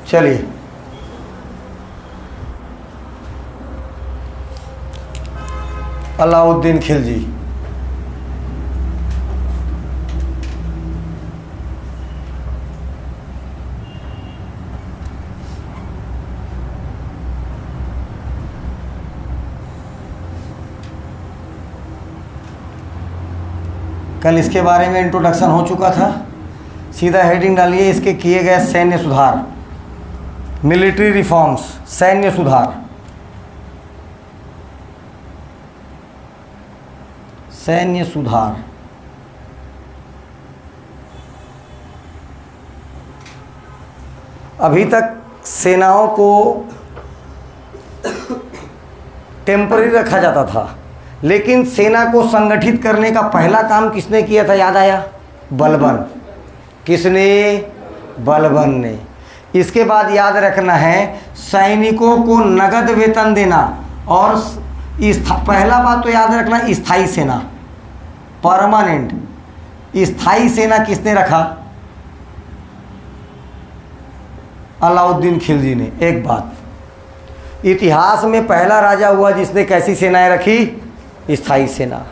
चलिए, अलाउद्दीन खिलजी। कल इसके बारे में इंट्रोडक्शन हो चुका था। सीधा हेडिंग डालिए, इसके किए गए सैन्य सुधार, मिलिट्री रिफॉर्म्स, सैन्य सुधार, सैन्य सुधार। अभी तक सेनाओं को टेम्पररी रखा जाता था, लेकिन सेना को संगठित करने का पहला काम किसने किया था, याद आया? बलबन। किसने? बलबन ने। इसके बाद याद रखना है, सैनिकों को नगद वेतन देना, और पहला बात तो याद रखना, स्थायी सेना, परमानेंट। स्थायी सेना किसने रखा? अलाउद्दीन खिलजी ने। एक बात, इतिहास में पहला राजा हुआ जिसने कैसी सेनाएं रखी? स्थायी सेना।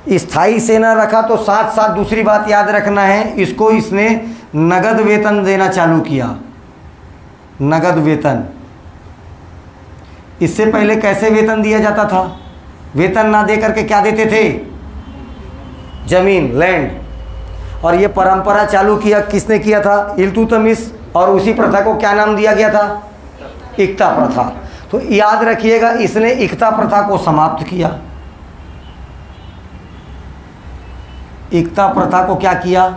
स्थायी सेना रखा तो साथ साथ दूसरी बात याद रखना है, इसको इसने नगद वेतन देना चालू किया। नगद वेतन। इससे पहले कैसे वेतन दिया जाता था? वेतन ना दे करके क्या देते थे? जमीन, लैंड। और ये परंपरा चालू किया किसने किया था? इल्तुतमिश। और उसी प्रथा को क्या नाम दिया गया था? इक्ता प्रथा। तो याद रखिएगा, इसने इक्ता प्रथा को समाप्त किया। इक्ता प्रथा को क्या किया?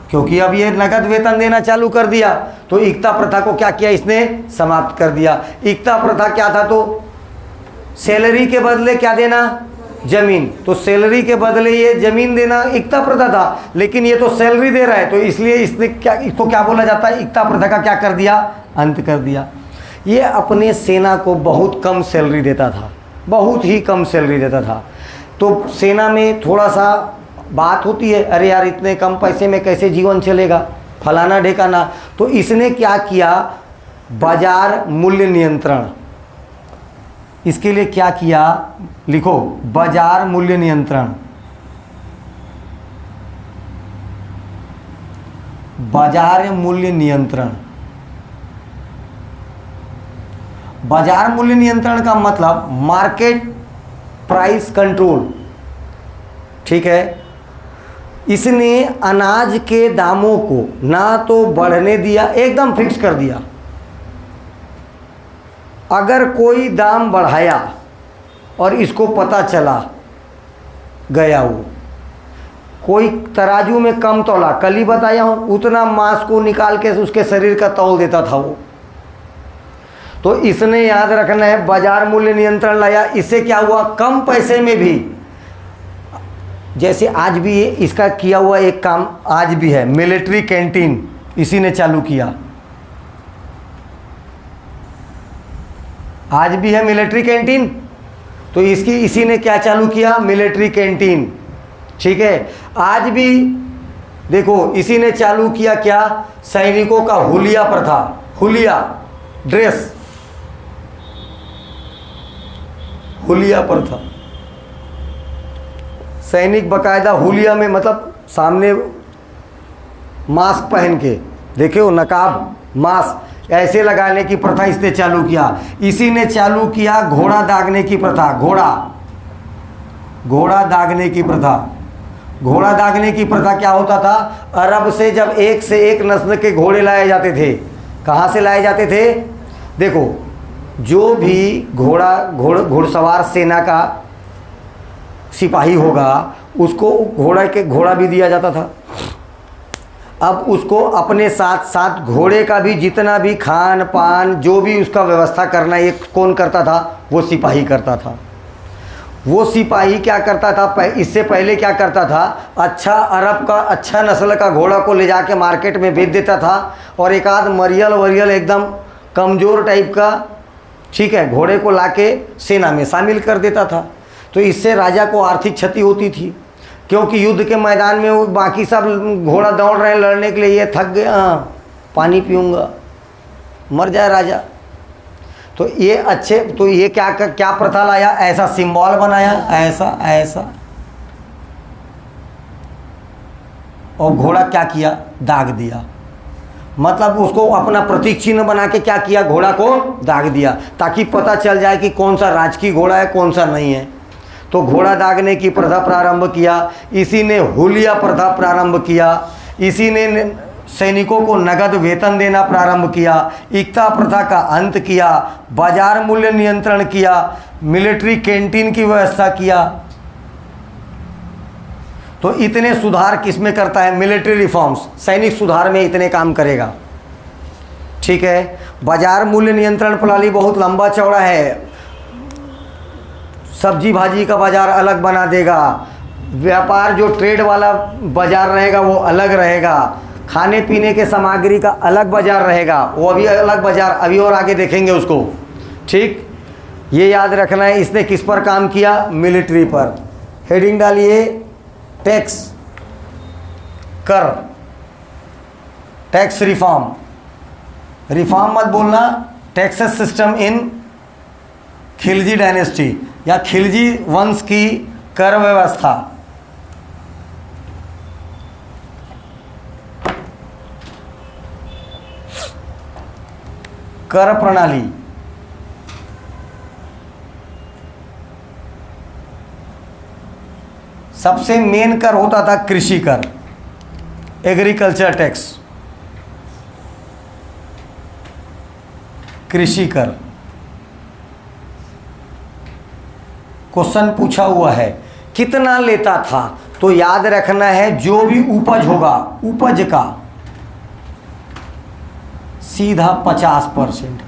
क्योंकि अब ये नगद वेतन देना चालू कर दिया, तो इक्ता प्रथा को क्या किया? इसने समाप्त कर दिया। इक्ता प्रथा क्या था? तो सैलरी के बदले क्या देना? जमीन। तो सैलरी के बदले ये जमीन देना इक्ता प्रथा था, लेकिन ये तो सैलरी दे रहा है, तो इसलिए इसने क्या, इसको क्या बोला जाता है? इक्ता प्रथा का क्या कर दिया? अंत कर दिया। ये अपने सेना को बहुत कम सैलरी देता था, बहुत ही कम सैलरी देता था। तो सेना में थोड़ा सा बात होती है, अरे यार इतने कम पैसे में कैसे जीवन चलेगा, फलाना ढेकाना। तो इसने क्या किया? बाजार मूल्य नियंत्रण। इसके लिए क्या किया? लिखो, बाजार मूल्य नियंत्रण। बाजार मूल्य नियंत्रण। बाजार मूल्य नियंत्रण का मतलब मार्केट प्राइस कंट्रोल। ठीक है। इसने अनाज के दामों को ना तो बढ़ने दिया, एकदम फिक्स कर दिया। अगर कोई दाम बढ़ाया और इसको पता चला गया, वो कोई तराजू में कम तौला, कल ही बताया हूँ, उतना मांस को निकाल के उसके शरीर का तौल देता था वो। तो इसने याद रखना है, बाजार मूल्य नियंत्रण लाया। इससे क्या हुआ? कम पैसे में भी, जैसे आज भी इसका किया हुआ एक काम आज भी है, मिलिट्री कैंटीन इसी ने चालू किया। आज भी है मिलिट्री कैंटीन, तो इसी ने क्या चालू किया? Military canteen. ठीक है। आज भी देखो, इसी ने चालू किया क्या? सैनिकों का हुलिया प्रथा, हुलिया ड्रेस, हुलिया प्रथा। सैनिक बकायदा हुलिया में, मतलब सामने मास्क पहन के, देखो नकाब, मास्क ऐसे लगाने की प्रथा इसने चालू किया। इसी ने चालू किया घोड़ा दागने की प्रथा। घोड़ा दागने की प्रथा। घोड़ा दागने की प्रथा क्या होता था? अरब से जब एक से एक नस्ल के घोड़े लाए जाते थे। कहाँ से लाए जाते थे? देखो, जो भी घोड़सवार सेना का सिपाही होगा, उसको घोड़ा भी दिया जाता था। अब उसको अपने साथ साथ घोड़े का भी जितना भी खान पान जो भी उसका व्यवस्था करना, ये कौन करता था? वो सिपाही करता था। वो सिपाही क्या करता था? इससे पहले क्या करता था? अच्छा अरब का अच्छा नस्ल का घोड़ा को ले जाके मार्केट में बेच देता था, और एक आध मरियल वरियल एकदम कमज़ोर टाइप का, ठीक है, घोड़े को लाके सेना में शामिल कर देता था। तो इससे राजा को आर्थिक क्षति होती थी, क्योंकि युद्ध के मैदान में वो बाकी सब घोड़ा दौड़ रहे हैं लड़ने के लिए, ये थक गया, पानी पीऊँगा, मर जाए राजा। तो ये अच्छे, तो ये क्या प्रथा लाया, ऐसा सिंबल बनाया, ऐसा ऐसा, और घोड़ा क्या किया, दाग दिया। मतलब उसको अपना प्रतीक चिन्ह बना के क्या किया, घोड़ा को दाग दिया, ताकि पता चल जाए कि कौन सा राजकीय घोड़ा है कौन सा नहीं है। तो घोड़ा दागने की प्रथा प्रारंभ किया, इसी ने हुलिया प्रथा प्रारंभ किया, इसी ने सैनिकों को नगद वेतन देना प्रारंभ किया, एकता प्रथा का अंत किया, बाजार मूल्य नियंत्रण किया, मिलिट्री कैंटीन की व्यवस्था किया। तो इतने सुधार किसमें करता है, मिलिट्री रिफॉर्म्स, सैनिक सुधार में इतने काम करेगा। ठीक है। बाजार मूल्य नियंत्रण प्रणाली बहुत लंबा चौड़ा है, सब्जी भाजी का बाजार अलग बना देगा, व्यापार जो ट्रेड वाला बाजार रहेगा वो अलग रहेगा, खाने पीने के सामग्री का अलग बाजार रहेगा, वो अभी अलग बाजार, अभी और आगे देखेंगे उसको। ठीक, ये याद रखना है। इसने किस पर काम किया, मिलिट्री पर। हेडिंग डालिए, टैक्स, कर, टैक्स रिफॉर्म। रिफॉर्म मत बोलना, taxes system in Khilji dynasty, या खिलजी वंश की कर व्यवस्था। कर प्रणाली। सबसे मेन कर होता था कृषि कर, एग्रीकल्चर टैक्स, कृषि कर। क्वेश्चन पूछा हुआ है कितना लेता था, तो याद रखना है जो भी उपज होगा, उपज का सीधा 50%।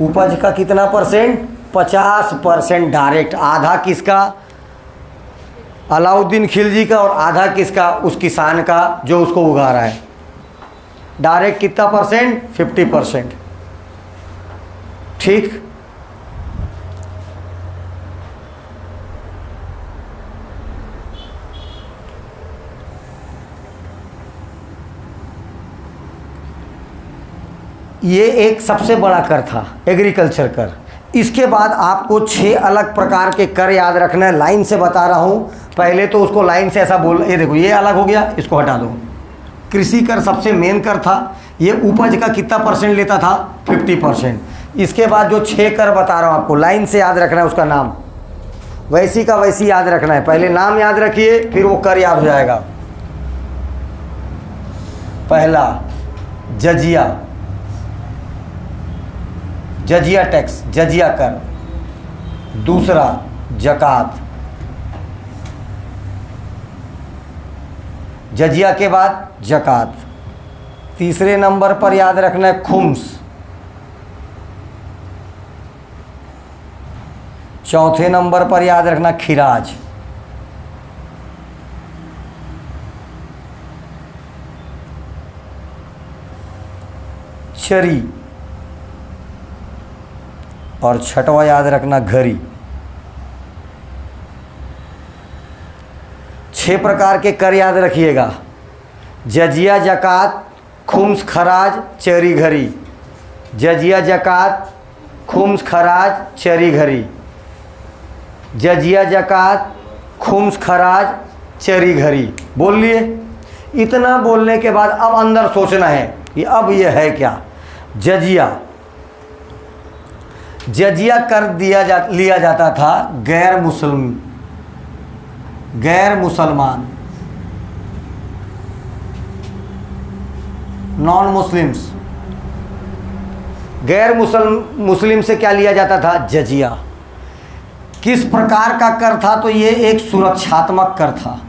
उपज का कितना परसेंट, 50% डायरेक्ट। आधा किसका, अलाउद्दीन खिलजी का, और आधा किसका, उस किसान का जो उसको उगा रहा है। डायरेक्ट कितना परसेंट, 50%। ठीक। ये एक सबसे बड़ा कर था, एग्रीकल्चर कर। इसके बाद आपको 6 अलग प्रकार के कर याद रखना है, लाइन से बता रहा हूँ। पहले तो उसको लाइन से ऐसा बोल, ये देखो ये अलग हो गया, इसको हटा दो। कृषि कर सबसे मेन कर था, ये उपज का कितना परसेंट लेता था, 50%। इसके बाद जो 6 कर बता रहा हूँ आपको, लाइन से याद रखना है उसका नाम, वैसी का वैसी याद रखना है। पहले नाम याद रखिए, फिर वो कर याद हो जाएगा। पहला जजिया, जजिया टैक्स, जजिया कर। दूसरा जकात, जजिया के बाद जकात। तीसरे नंबर पर याद रखना है खुम्स। चौथे नंबर पर याद रखना खिराज। चरी, और छठवा याद रखना घरी। 6 प्रकार के कर याद रखिएगा, जजिया, जकात, खुम्स, खराज, चरी, घरी। जजिया, जकात, खुम्स, खराज, चरी, घरी। जजिया, जकात, खुम्स, खराज, चरी, घरी। बोल लिए। इतना बोलने के बाद अब अंदर सोचना है कि अब ये है क्या। जजिया, जजिया कर लिया जाता था गैर मुसलमान, नॉन मुस्लिम्स। गैर मुस्लिम से क्या लिया जाता था, जजिया। किस प्रकार का कर था, तो ये एक सुरक्षात्मक कर था।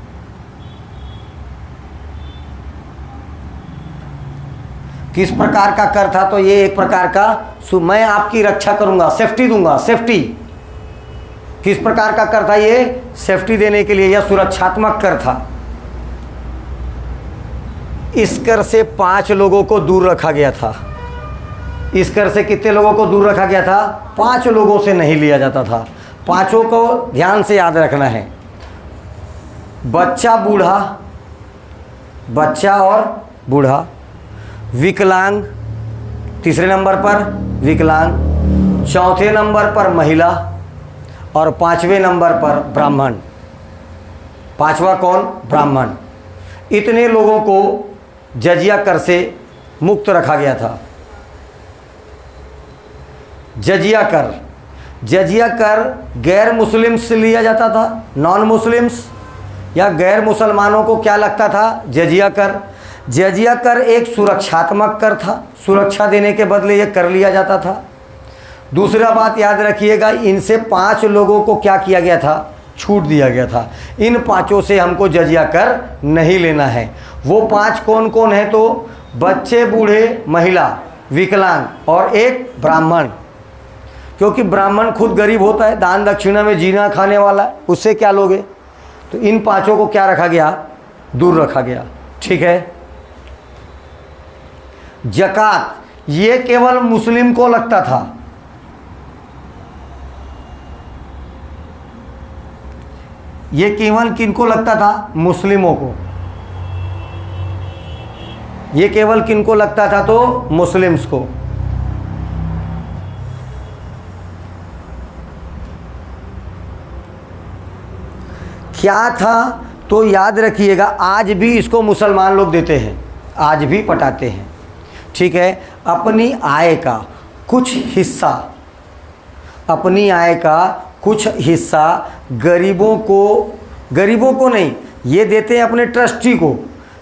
किस प्रकार का कर था, तो ये एक प्रकार का मैं आपकी रक्षा करूंगा, सेफ्टी दूंगा, सेफ्टी। किस प्रकार का कर था, ये सेफ्टी देने के लिए, यह सुरक्षात्मक कर था। इस कर से 5 लोगों को दूर रखा गया था। इस कर से कितने लोगों को दूर रखा गया था, 5 लोगों से नहीं लिया जाता था। 5 को ध्यान से याद रखना है, बच्चा, बूढ़ा, बच्चा और बूढ़ा, विकलांग, तीसरे नंबर पर विकलांग, चौथे नंबर पर महिला और पांचवें नंबर पर ब्राह्मण। पांचवा कौन? ब्राह्मण। इतने लोगों को जजिया कर से मुक्त रखा गया था। जजिया कर, जजिया कर गैर मुस्लिम्स से लिया जाता था, नॉन मुस्लिम्स या गैर मुसलमानों को क्या लगता था? जजिया कर। जजिया कर एक सुरक्षात्मक कर था, सुरक्षा देने के बदले ये कर लिया जाता था। दूसरा बात याद रखिएगा, इनसे 5 लोगों को क्या किया गया था? छूट दिया गया था। इन 5 से हमको जजिया कर नहीं लेना है। वो 5 कौन कौन है? तो बच्चे, बूढ़े, महिला, विकलांग और एक ब्राह्मण। क्योंकि ब्राह्मण खुद गरीब होता है, दान दक्षिणा में जीना खाने वाला है, उससे क्या लोगे? तो इन 5 को क्या रखा गया? दूर रखा गया। ठीक है। ज़कात ये केवल मुस्लिम को लगता था। ये केवल किनको लगता था? मुस्लिमों को। ये केवल किनको लगता था? तो मुस्लिम्स को। क्या था? तो याद रखिएगा, आज भी इसको मुसलमान लोग देते हैं, आज भी पटाते हैं। ठीक है। अपनी आय का कुछ हिस्सा, अपनी आय का कुछ हिस्सा गरीबों को नहीं, ये देते हैं अपने ट्रस्टी को।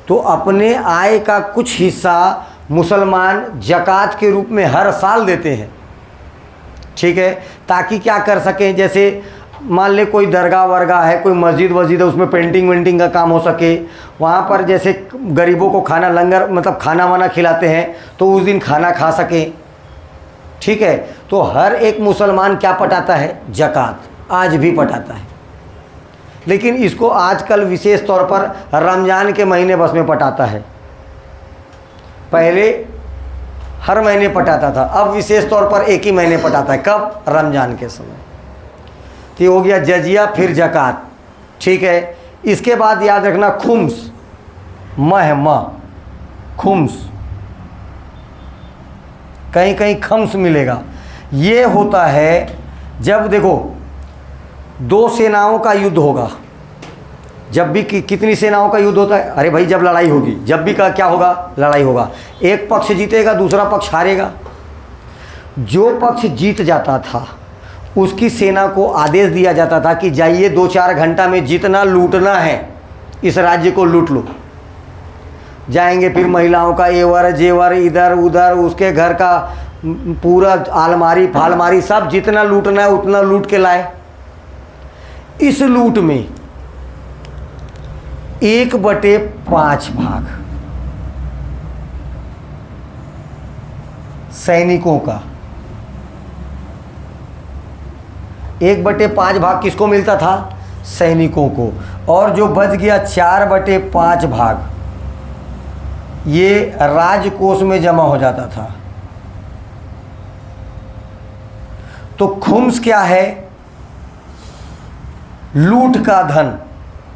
तो अपने आय का कुछ हिस्सा मुसलमान ज़कात के रूप में हर साल देते हैं। ठीक है। ताकि क्या कर सकें, जैसे मान ले कोई दरगाह वरगाह है, कोई मस्जिद वस्जिद है, उसमें पेंटिंग वेंटिंग का काम हो सके, वहाँ पर जैसे गरीबों को खाना लंगर मतलब खाना वाना खिलाते हैं तो उस दिन खाना खा सकें। ठीक है। तो हर एक मुसलमान क्या पटाता है? ज़कात। आज भी पटाता है, लेकिन इसको आजकल विशेष तौर पर रमज़ान के महीने बस में पटाता है। पहले हर महीने पटाता था, अब विशेष तौर पर एक ही महीने पटाता है। कब? रमज़ान के समय। तो हो गया जजिया, फिर ज़कात। ठीक है। इसके बाद याद रखना खुम्स, खुम्स, कहीं कहीं खम्स मिलेगा। ये होता है जब देखो 2 सेनाओं का युद्ध होगा। जब भी कितनी सेनाओं का युद्ध होता है? अरे भाई जब लड़ाई होगी, जब भी का क्या होगा? लड़ाई होगा। एक पक्ष जीतेगा, दूसरा पक्ष हारेगा। जो पक्ष जीत जाता था उसकी सेना को आदेश दिया जाता था कि जाइए 2-4 घंटा में जितना लूटना है इस राज्य को लूट लो। जाएंगे, फिर महिलाओं का एवर जेवर इधर उधर, उसके घर का पूरा आलमारी फालमारी सब जितना लूटना है उतना लूट के लाए। इस लूट में 1/5 भाग सैनिकों का, 1/5 भाग किसको मिलता था? सैनिकों को। और जो बच गया 4/5 भाग ये राजकोष में जमा हो जाता था। तो खुम्स क्या है? लूट का धन।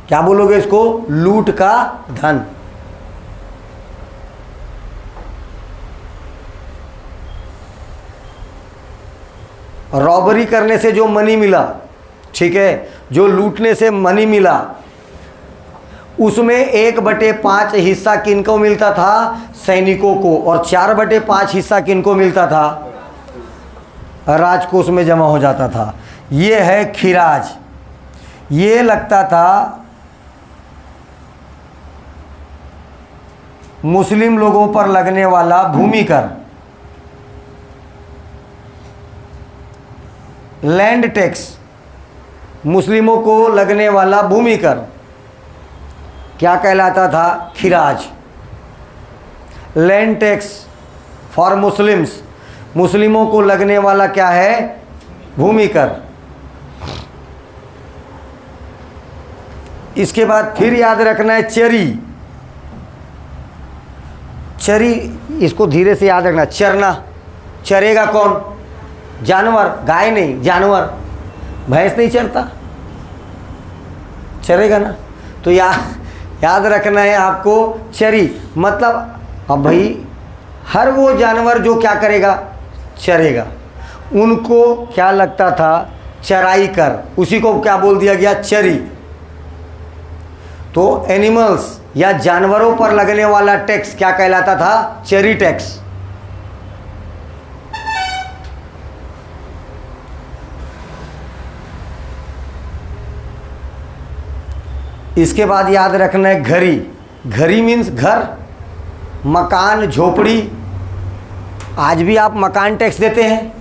क्या बोलोगे इसको? लूट का धन। रॉबरी करने से जो मनी मिला, ठीक है, जो लूटने से मनी मिला, उसमें 1/5 हिस्सा किनको मिलता था? सैनिकों को। और 4/5 हिस्सा किनको मिलता था? राजकोष में जमा हो जाता था। ये है खिराज। ये लगता था मुस्लिम लोगों पर लगने वाला भूमि कर, लैंड टैक्स, मुस्लिमों को लगने वाला भूमि कर क्या कहलाता था? खिराज। लैंड टैक्स फॉर मुस्लिम्स, मुस्लिमों को लगने वाला क्या है? भूमि कर। इसके बाद फिर याद रखना है चरी। चरी, इसको धीरे से याद रखना। चरना, चरेगा कौन? जानवर, गाय नहीं, जानवर। भैंस नहीं चरता, चरेगा ना। तो याद रखना है आपको चरी। मतलब अब भाई हर वो जानवर जो क्या करेगा, चरेगा, उनको क्या लगता था, चराई कर, उसी को क्या बोल दिया गया, चरी। तो एनिमल्स या जानवरों पर लगने वाला टैक्स क्या कहलाता था, चरी टैक्स। इसके बाद याद रखना है घरी। घरी मीन्स घर, मकान, झोपड़ी। आज भी आप मकान टैक्स देते हैं,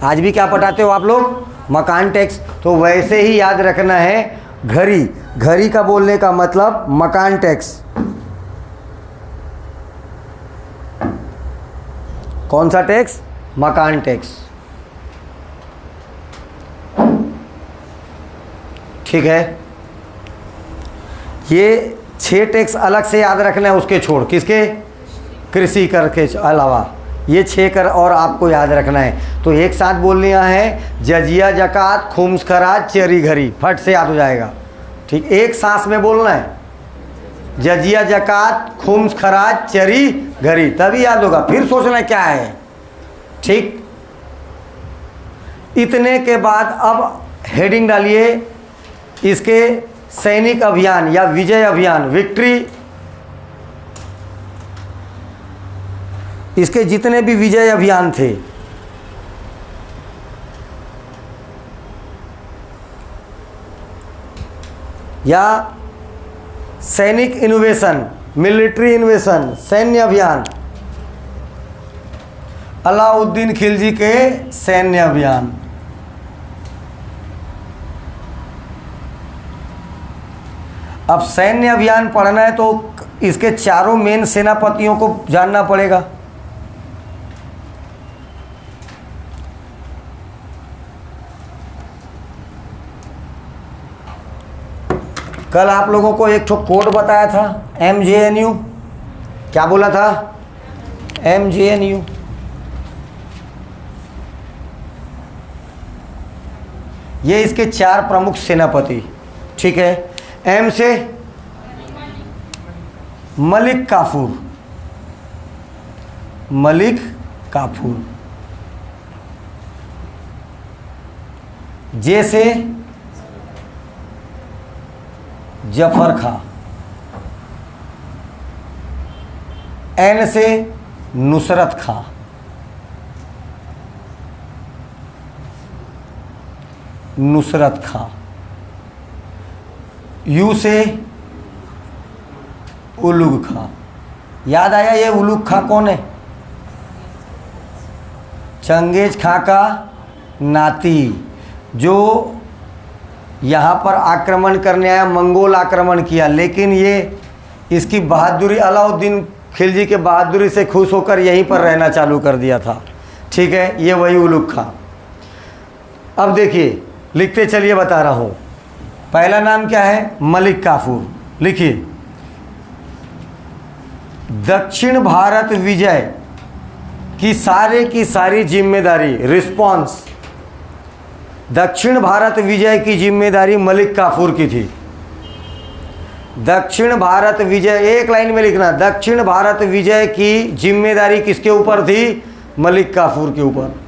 आज भी क्या पटाते हो आप लोग, मकान टैक्स। तो वैसे ही याद रखना है घरी। घरी का बोलने का मतलब मकान टैक्स। कौन सा टैक्स, मकान टैक्स। ठीक है, ये 6 टैक्स अलग से याद रखना है, उसके छोड़, किसके, कृषि कर के अलावा ये 6 कर और आपको याद रखना है। तो एक साथ बोलने है, जजिया, जकात, खुम्स, खराज, चरी, घरी, फट से याद हो जाएगा। ठीक, एक सांस में बोलना है, जजिया, जकात, खुम्स, खराज, चरी, घरी, तभी याद होगा। फिर सोचना क्या है। ठीक, इतने के बाद अब हेडिंग डालिए इसके, सैनिक अभियान या विजय अभियान, विक्ट्री। इसके जितने भी विजय अभियान थे, या सैनिक इनोवेशन, मिलिट्री इनोवेशन, सैन्य अभियान, अलाउद्दीन खिलजी के सैन्य अभियान। अब सैन्य अभियान पढ़ना है तो इसके चारों मेन सेनापतियों को जानना पड़ेगा। कल आप लोगों को एक ठो कोड बताया था, MJNU। क्या बोला था, MJNU। ये इसके 4 प्रमुख सेनापति। ठीक है, M से मलिक काफूर, मलिक काफूर। J से जफर खां, N से नुसरत खां, नुसरत खां। U से उलुग खां। याद आया ये उलुग खां कौन है, चंगेज खां का नाती, जो यहाँ पर आक्रमण करने आया, मंगोल आक्रमण किया, लेकिन ये इसकी बहादुरी, अलाउद्दीन खिलजी के बहादुरी से खुश होकर यहीं पर रहना चालू कर दिया था। ठीक है, ये वही उलुग खां। अब देखिए, लिखते चलिए, बता रहा हूँ। पहला नाम क्या है, मलिक काफूर। लिखिए, दक्षिण भारत विजय की सारी जिम्मेदारी, रिस्पॉन्स, दक्षिण भारत विजय की जिम्मेदारी मलिक काफूर की थी। दक्षिण भारत विजय, एक लाइन में लिखना, दक्षिण भारत विजय की जिम्मेदारी किसके ऊपर थी, मलिक काफूर के ऊपर।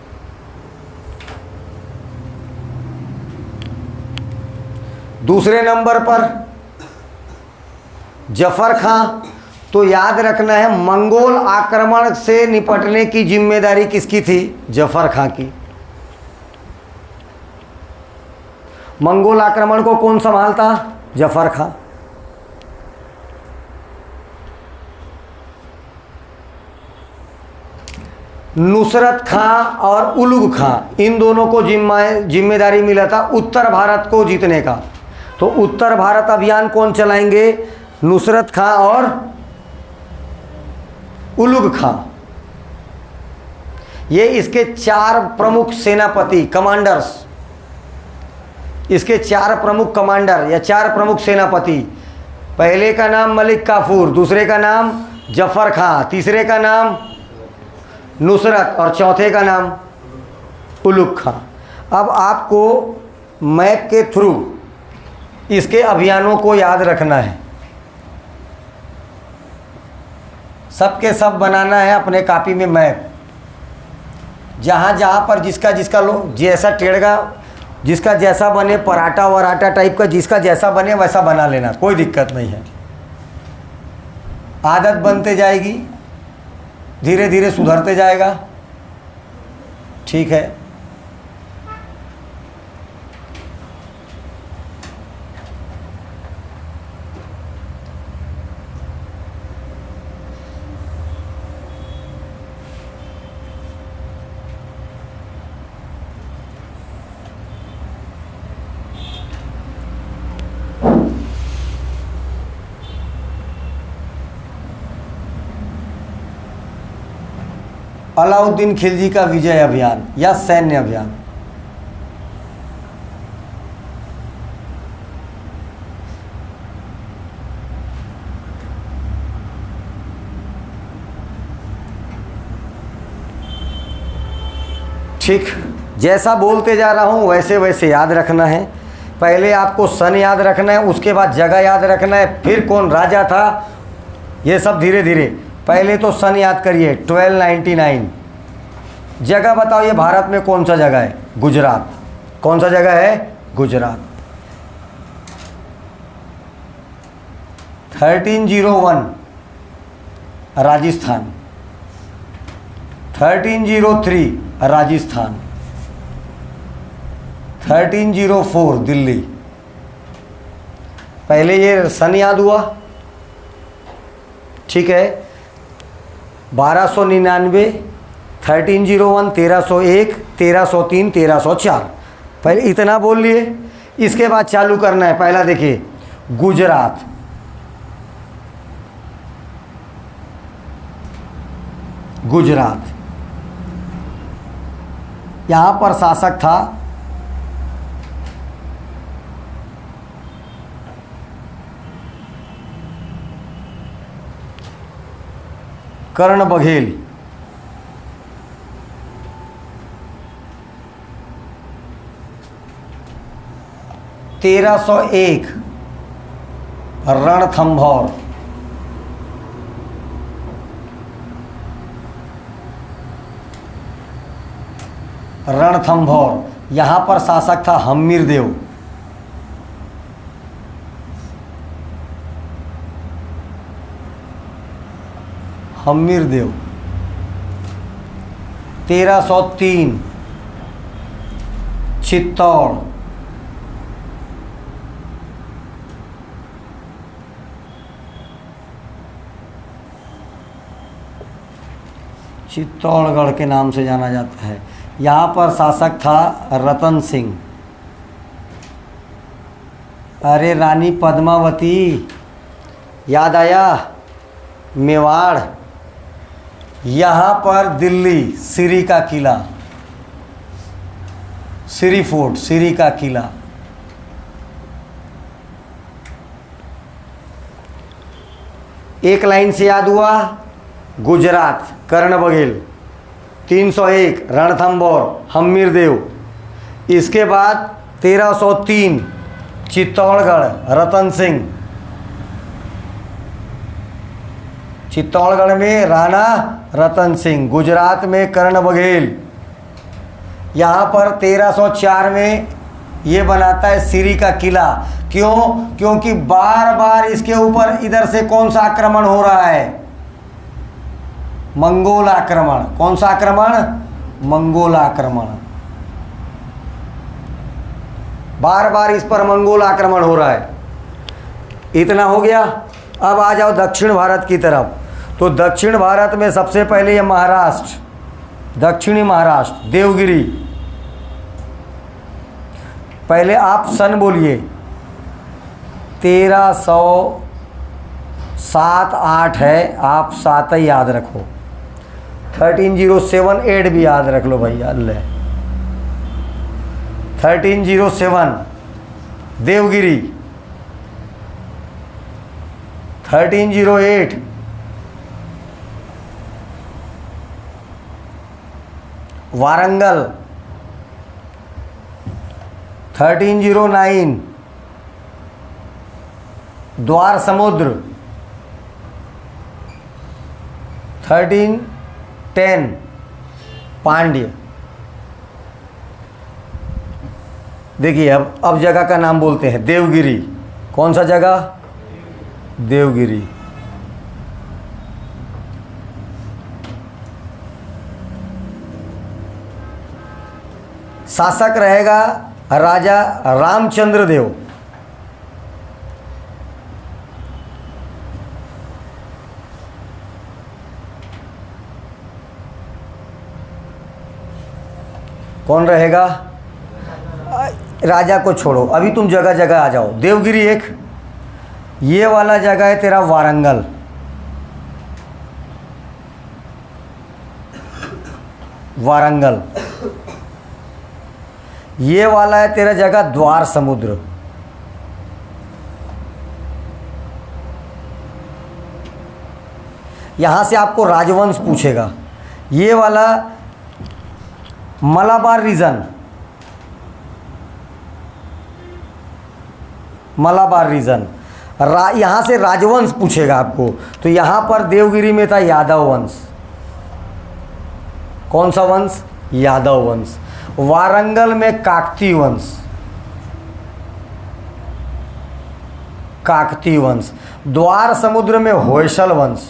दूसरे नंबर पर जफर खां। तो याद रखना है, मंगोल आक्रमण से निपटने की जिम्मेदारी किसकी थी, जफर खां की। मंगोल आक्रमण को कौन संभालता, जफर खां। नुसरत खां और उलुग खां, इन दोनों को जिम्मेदारी मिला था उत्तर भारत को जीतने का। तो उत्तर भारत अभियान कौन चलाएंगे, नुसरत खां और उलुग खां। ये इसके 4 प्रमुख सेनापति, कमांडर्स, इसके 4 प्रमुख कमांडर या 4 प्रमुख सेनापति। पहले का नाम मलिक काफूर, दूसरे का नाम जफर खां, तीसरे का नाम नुसरत और चौथे का नाम उलुग खां। अब आपको मैप के थ्रू इसके अभियानों को याद रखना है। सब के सब बनाना है अपने कॉपी में मैप। जहाँ जहाँ पर जिसका जिसका जैसा टेढ़गा, जिसका जैसा बने, पराठा वराठा टाइप का जिसका जैसा बने वैसा बना लेना, कोई दिक्कत नहीं है। आदत बनते जाएगी, धीरे धीरे सुधरते जाएगा। ठीक है। अलाउद्दीन खिलजी का विजय अभियान या सैन्य अभियान। ठीक, जैसा बोलते जा रहा हूं वैसे वैसे याद रखना है। पहले आपको सन याद रखना है, उसके बाद जगह याद रखना है, फिर कौन राजा था, ये सब धीरे धीरे। पहले तो सन याद करिए 1299। जगह बताओ ये भारत में कौन सा जगह है? गुजरात। कौन सा जगह है? गुजरात। 1301 राजस्थान। 1303 राजस्थान। 1304 दिल्ली। पहले ये सन याद हुआ, ठीक है। 1299, 1301, 1301, 1303, 1304। पहले इतना बोल लिए। इसके बाद चालू करना है। पहला देखिए गुजरात, गुजरात यहां पर शासक था कर्ण बघेल। तेरह 1301 रणथंभौर। रणथंभौर यहां पर शासक था हम्मीरदेव। हम्मीरदेव। 1303 चित्तौड़। चित्तौड़गढ़ के नाम से जाना जाता है। यहाँ पर शासक था रतन सिंह। अरे रानी पद्मावती याद आया? मेवाड़। यहाँ पर दिल्ली सिरी का किला, सिरी फोर्ट, सिरी का किला। एक लाइन से याद हुआ। गुजरात कर्ण बघेल, 301 रणथंभौर हम्मीरदेव। इसके बाद 1303 चित्तौड़गढ़ रतन सिंह। चित्तौड़गढ़ में राणा रतन सिंह, गुजरात में कर्ण बघेल। यहाँ पर 1304 में ये बनाता है सिरी का किला। क्यों? क्योंकि बार बार इसके ऊपर इधर से कौन सा आक्रमण हो रहा है? मंगोल आक्रमण। कौन सा आक्रमण? मंगोल आक्रमण। बार बार इस पर मंगोल आक्रमण हो रहा है। इतना हो गया। अब आ जाओ दक्षिण भारत की तरफ। तो दक्षिण भारत में सबसे पहले ये महाराष्ट्र, दक्षिणी महाराष्ट्र, देवगिरी। पहले आप सन बोलिए। 1307-8 है, आप 7 ही याद रखो। 1307-8 भी याद रख लो भैया। ले 1307 देवगिरी। 1308 वारंगल। 1309 द्वार समुद्र। 1310 पांड्य। देखिए अब जगह का नाम बोलते हैं देवगिरी। कौन सा जगह? देवगिरी। शासक रहेगा राजा रामचंद्र देव। कौन रहेगा? राजा को छोड़ो, अभी तुम जगह जगह आ जाओ। देवगिरी एक, ये वाला जगह है तेरा वारंगल। वारंगल। ये वाला है तेरा जगह द्वार समुद्र। यहां से आपको राजवंश पूछेगा। ये वाला मलाबार रीजन, मलाबार रीजन। यहां से राजवंश पूछेगा आपको, तो यहां पर देवगिरी में था यादव वंश। कौन सा वंश? यादव वंश। वारंगल में काकती वंश, काकती वंश। द्वार समुद्र में होयसल वंश,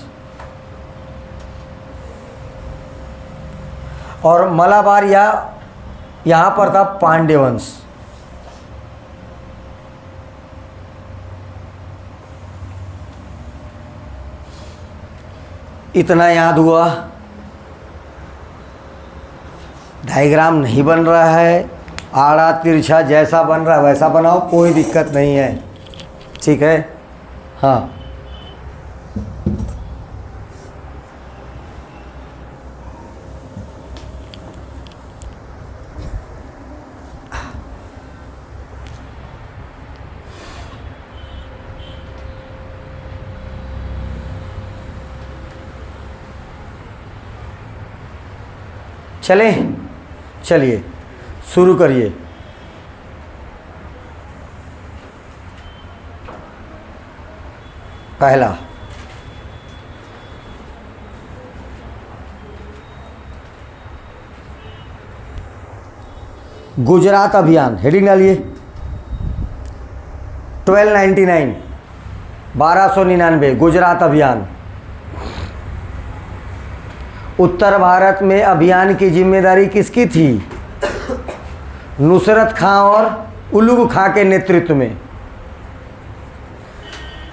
और मलाबार यहां पर था पांड्य वंश। इतना याद हुआ। डायग्राम नहीं बन रहा है, आड़ा तिरछा जैसा बन रहा है वैसा बनाओ, कोई दिक्कत नहीं है, ठीक है। हाँ, चलें, चलिए शुरू करिए। पहला, गुजरात अभियान। हेडिंग डालिए। 1299 1299 गुजरात अभियान। उत्तर भारत में अभियान की जिम्मेदारी किसकी थी? नुसरत खां और उलुग खां के नेतृत्व में।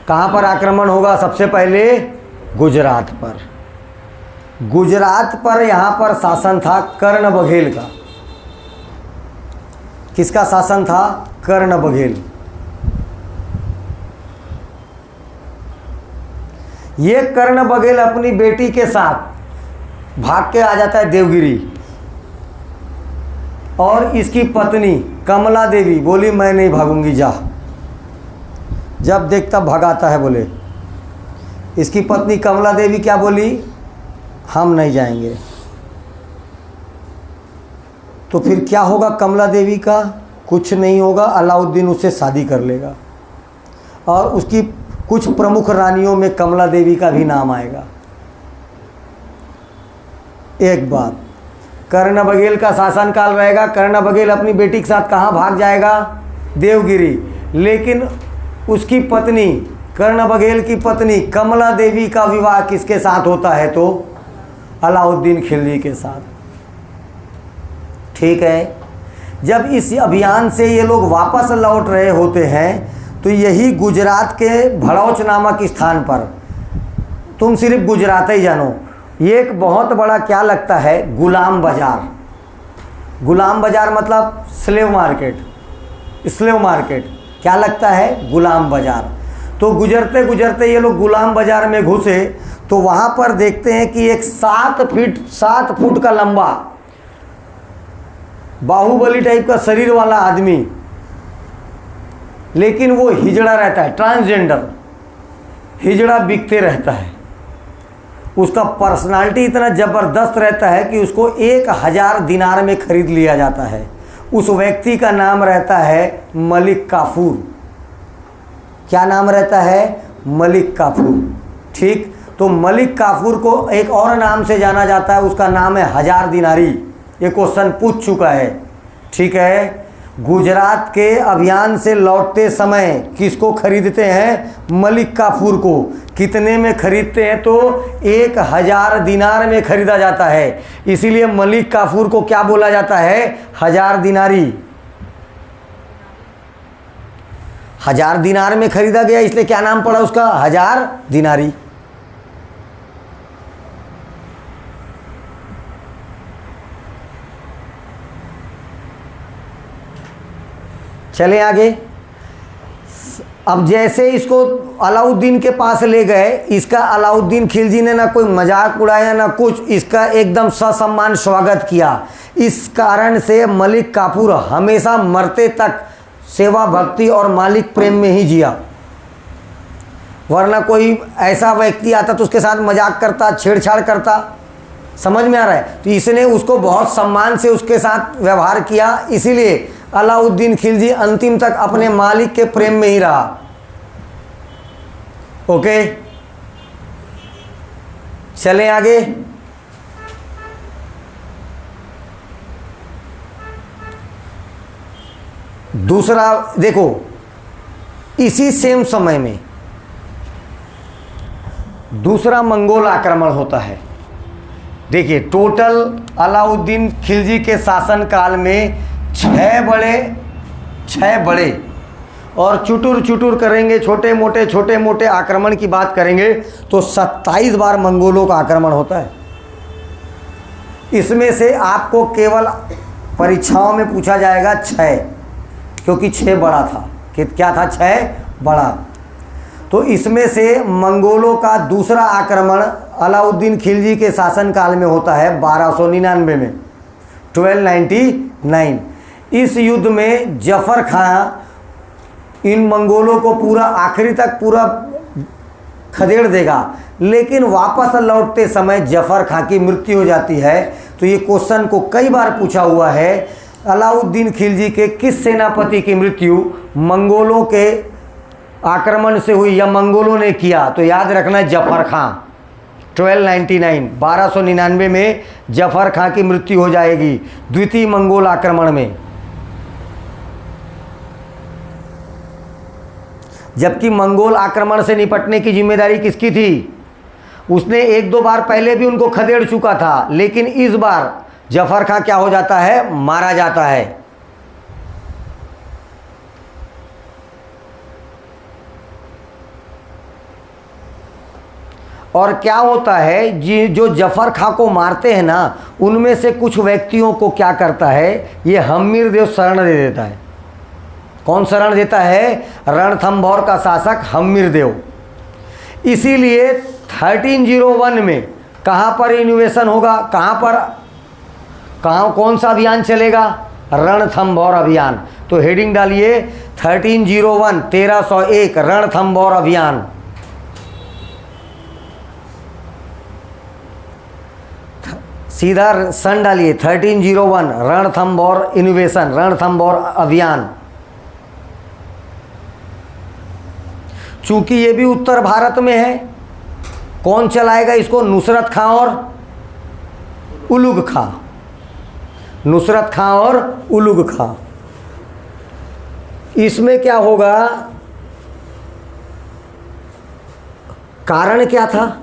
कहां पर आक्रमण होगा सबसे पहले? गुजरात पर। गुजरात पर यहां पर शासन था कर्ण बघेल का। किसका शासन था? कर्ण बघेल। ये कर्ण बघेल अपनी बेटी के साथ भाग के आ जाता है देवगिरी, और इसकी पत्नी कमला देवी बोली मैं नहीं भागूंगी, जा। जब देखता भगाता है, बोले इसकी पत्नी कमला देवी क्या बोली? हम नहीं जाएंगे। तो फिर क्या होगा कमला देवी का? कुछ नहीं होगा, अलाउद्दीन उससे शादी कर लेगा, और उसकी कुछ प्रमुख रानियों में कमला देवी का भी नाम आएगा। एक बात, कर्ण बघेल का शासनकाल रहेगा। कर्ण बघेल अपनी बेटी के साथ कहाँ भाग जाएगा? देवगिरी। लेकिन उसकी पत्नी, कर्ण बघेल की पत्नी कमला देवी का विवाह किसके साथ होता है? तो अलाउद्दीन खिलजी के साथ। ठीक है। जब इस अभियान से ये लोग वापस लौट रहे होते हैं, तो यही गुजरात के भड़ौच नामक स्थान पर, तुम सिर्फ गुजरात ही जानो, ये एक बहुत बड़ा क्या लगता है? गुलाम बाजार। गुलाम बाजार मतलब स्लेव मार्केट। स्लेव मार्केट क्या लगता है? गुलाम बाजार। तो गुजरते गुजरते ये लोग गुलाम बाजार में घुसे, तो वहाँ पर देखते हैं कि एक 7 फुट का लंबा बाहुबली टाइप का शरीर वाला आदमी, लेकिन वो हिजड़ा रहता है, ट्रांसजेंडर, हिजड़ा बिकते रहता है। उसका पर्सनालिटी इतना ज़बरदस्त रहता है कि उसको 1000 दिनार में खरीद लिया जाता है। उस व्यक्ति का नाम रहता है मलिक काफूर। क्या नाम रहता है? मलिक काफूर। ठीक। तो मलिक काफूर को एक और नाम से जाना जाता है, उसका नाम है हजार दिनारी। ये क्वेश्चन पूछ चुका है, ठीक है। गुजरात के अभियान से लौटते समय किसको खरीदते हैं? मलिक काफूर को। कितने में खरीदते हैं? तो 1000 दिनार में खरीदा जाता है। इसीलिए मलिक काफूर को क्या बोला जाता है? हजार दिनारी। 1000 दिनार में खरीदा गया, इसलिए क्या नाम पड़ा उसका? हजार दिनारी। चले आगे। अब जैसे इसको अलाउद्दीन के पास ले गए, इसका अलाउद्दीन खिलजी ने ना कोई मजाक उड़ाया ना कुछ, इसका एकदम ससम्मान स्वागत किया। इस कारण से मलिक काफूर हमेशा मरते तक सेवा भक्ति और मालिक प्रेम में ही जिया। वरना कोई ऐसा व्यक्ति आता तो उसके साथ मजाक करता, छेड़छाड़ करता। समझ में आ रहा है? तो इसने उसको बहुत सम्मान से उसके साथ व्यवहार किया, इसीलिए अलाउद्दीन खिलजी अंतिम तक अपने मालिक के प्रेम में ही रहा। ओके, चलें आगे। दूसरा देखो, इसी सेम समय में दूसरा मंगोल आक्रमण होता है। देखिए, टोटल अलाउद्दीन खिलजी के शासन काल में 6 बड़े और चुटुर चुटुर करेंगे, छोटे मोटे आक्रमण की बात करेंगे तो 27 बार मंगोलों का आक्रमण होता है। इसमें से आपको केवल परीक्षाओं में पूछा जाएगा 6, क्योंकि 6 बड़ा था। क्या था? 6 बड़ा। तो इसमें से मंगोलों का दूसरा आक्रमण अलाउद्दीन खिलजी के शासनकाल में होता है 1299 में, 1299। इस युद्ध में जफर खां इन मंगोलों को पूरा आखिरी तक पूरा खदेड़ देगा, लेकिन वापस लौटते समय जफर खां की मृत्यु हो जाती है। तो ये क्वेश्चन को कई बार पूछा हुआ है, अलाउद्दीन खिलजी के किस सेनापति की मृत्यु मंगोलों के आक्रमण से हुई या मंगोलों ने किया? तो याद रखना है जफर खां। 1299 में जफर खां की मृत्यु हो जाएगी द्वितीय मंगोल आक्रमण में। जबकि मंगोल आक्रमण से निपटने की जिम्मेदारी किसकी थी? उसने 1-2 बार पहले भी उनको खदेड़ चुका था, लेकिन इस बार जफर खां क्या हो जाता है? मारा जाता है। और क्या होता है, जो जफर खां को मारते हैं ना, उनमें से कुछ व्यक्तियों को क्या करता है, ये हम्मीर देव शरण दे देता है। कौन शरण देता है? रणथंभौर का शासक हम्मीर देव। इसीलिए 1301 में कहाँ पर इन्वेशन होगा? कौन सा अभियान चलेगा? रणथंभौर अभियान। तो हेडिंग डालिए 1301 रणथंभौर अभियान। सीधा सन डालिए 1301 रणथंभौर इन्वेशन, रणथंभौर अभियान। चूंकि ये भी उत्तर भारत में है, कौन चलाएगा इसको? नुसरत खां और उलुग खां। नुसरत खां और उलुग खां। इसमें क्या होगा? कारण क्या था?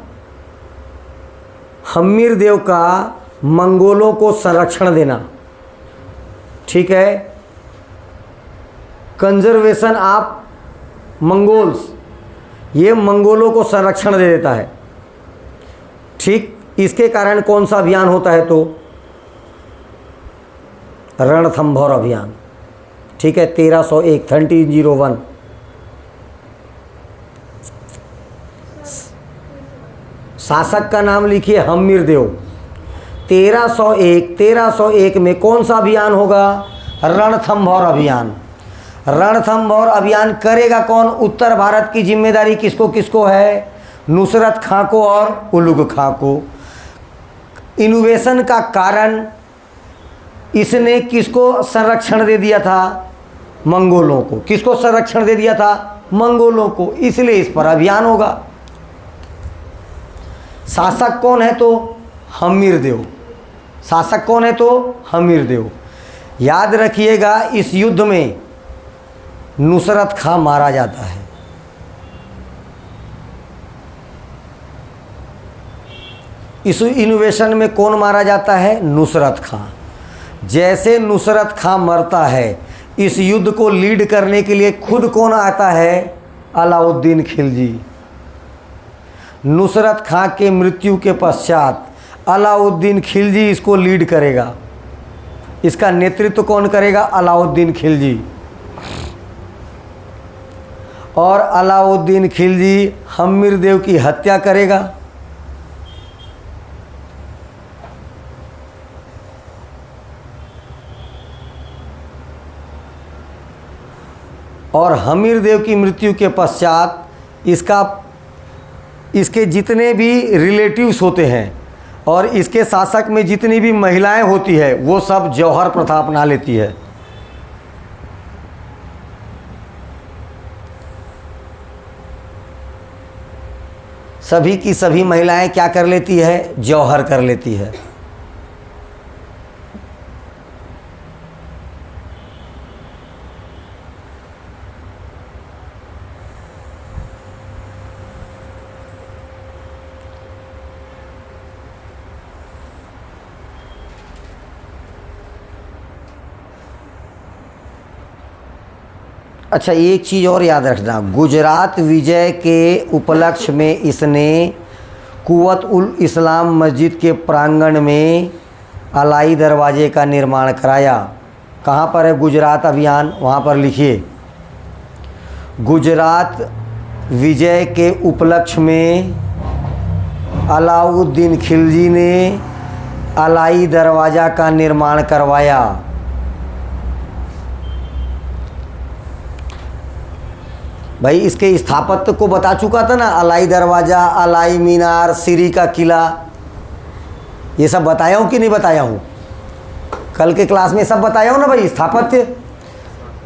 हम्मीर देव का मंगोलों को संरक्षण देना, ठीक है, कंजर्वेशन ऑफ मंगोल्स, ये मंगोलों को संरक्षण दे देता है। ठीक, इसके कारण कौन सा अभियान होता है? तो रणथंभौर अभियान, ठीक है, 1301 शासक का नाम लिखिए हम्मीर देव। 1301 में कौन सा अभियान होगा? रणथंभौर अभियान। रणथंभौर अभियान करेगा कौन? उत्तर भारत की जिम्मेदारी किसको किसको है? नुसरत खां को और उलुग खां को। इनोवेशन का कारण इसने किसको संरक्षण दे दिया था? मंगोलों को। किसको संरक्षण दे दिया था? मंगोलों को। इसलिए इस पर अभियान होगा। शासक कौन है? तो हमीरदेव। शासक कौन है? तो हमीरदेव। याद रखिएगा, इस युद्ध में नुसरत खां मारा जाता है। इस इनोवेशन में कौन मारा जाता है? नुसरत खां। जैसे नुसरत खां मरता है, इस युद्ध को लीड करने के लिए खुद कौन आता है? अलाउद्दीन खिलजी। नुसरत खां के मृत्यु के पश्चात अलाउद्दीन खिलजी इसको लीड करेगा। इसका नेतृत्व कौन करेगा? अलाउद्दीन खिलजी। और अलाउद्दीन खिलजी हमीरदेव की हत्या करेगा। और हमीरदेव की मृत्यु के पश्चात इसके जितने भी रिलेटिव्स होते हैं और इसके शासक में जितनी भी महिलाएं होती है, वो सब जौहर प्रथा अपना लेती है। सभी की सभी महिलाएं क्या कर लेती है? जौहर कर लेती है। अच्छा, एक चीज़ और याद रखना, गुजरात विजय के उपलक्ष्य में इसने कुव्वत उल इस्लाम मस्जिद के प्रांगण में अलाई दरवाजे का निर्माण कराया। कहाँ पर है गुजरात अभियान? वहाँ पर लिखिए, गुजरात विजय के उपलक्ष्य में अलाउद्दीन खिलजी ने अलाई दरवाज़ा का निर्माण करवाया। भाई इसके स्थापत्य को बता चुका था ना, अलाई दरवाज़ा, अलाई मीनार, सिरी का किला, ये सब बताया हूँ कि नहीं बताया हूँ? कल के क्लास में सब बताया हूँ ना भाई, स्थापत्य।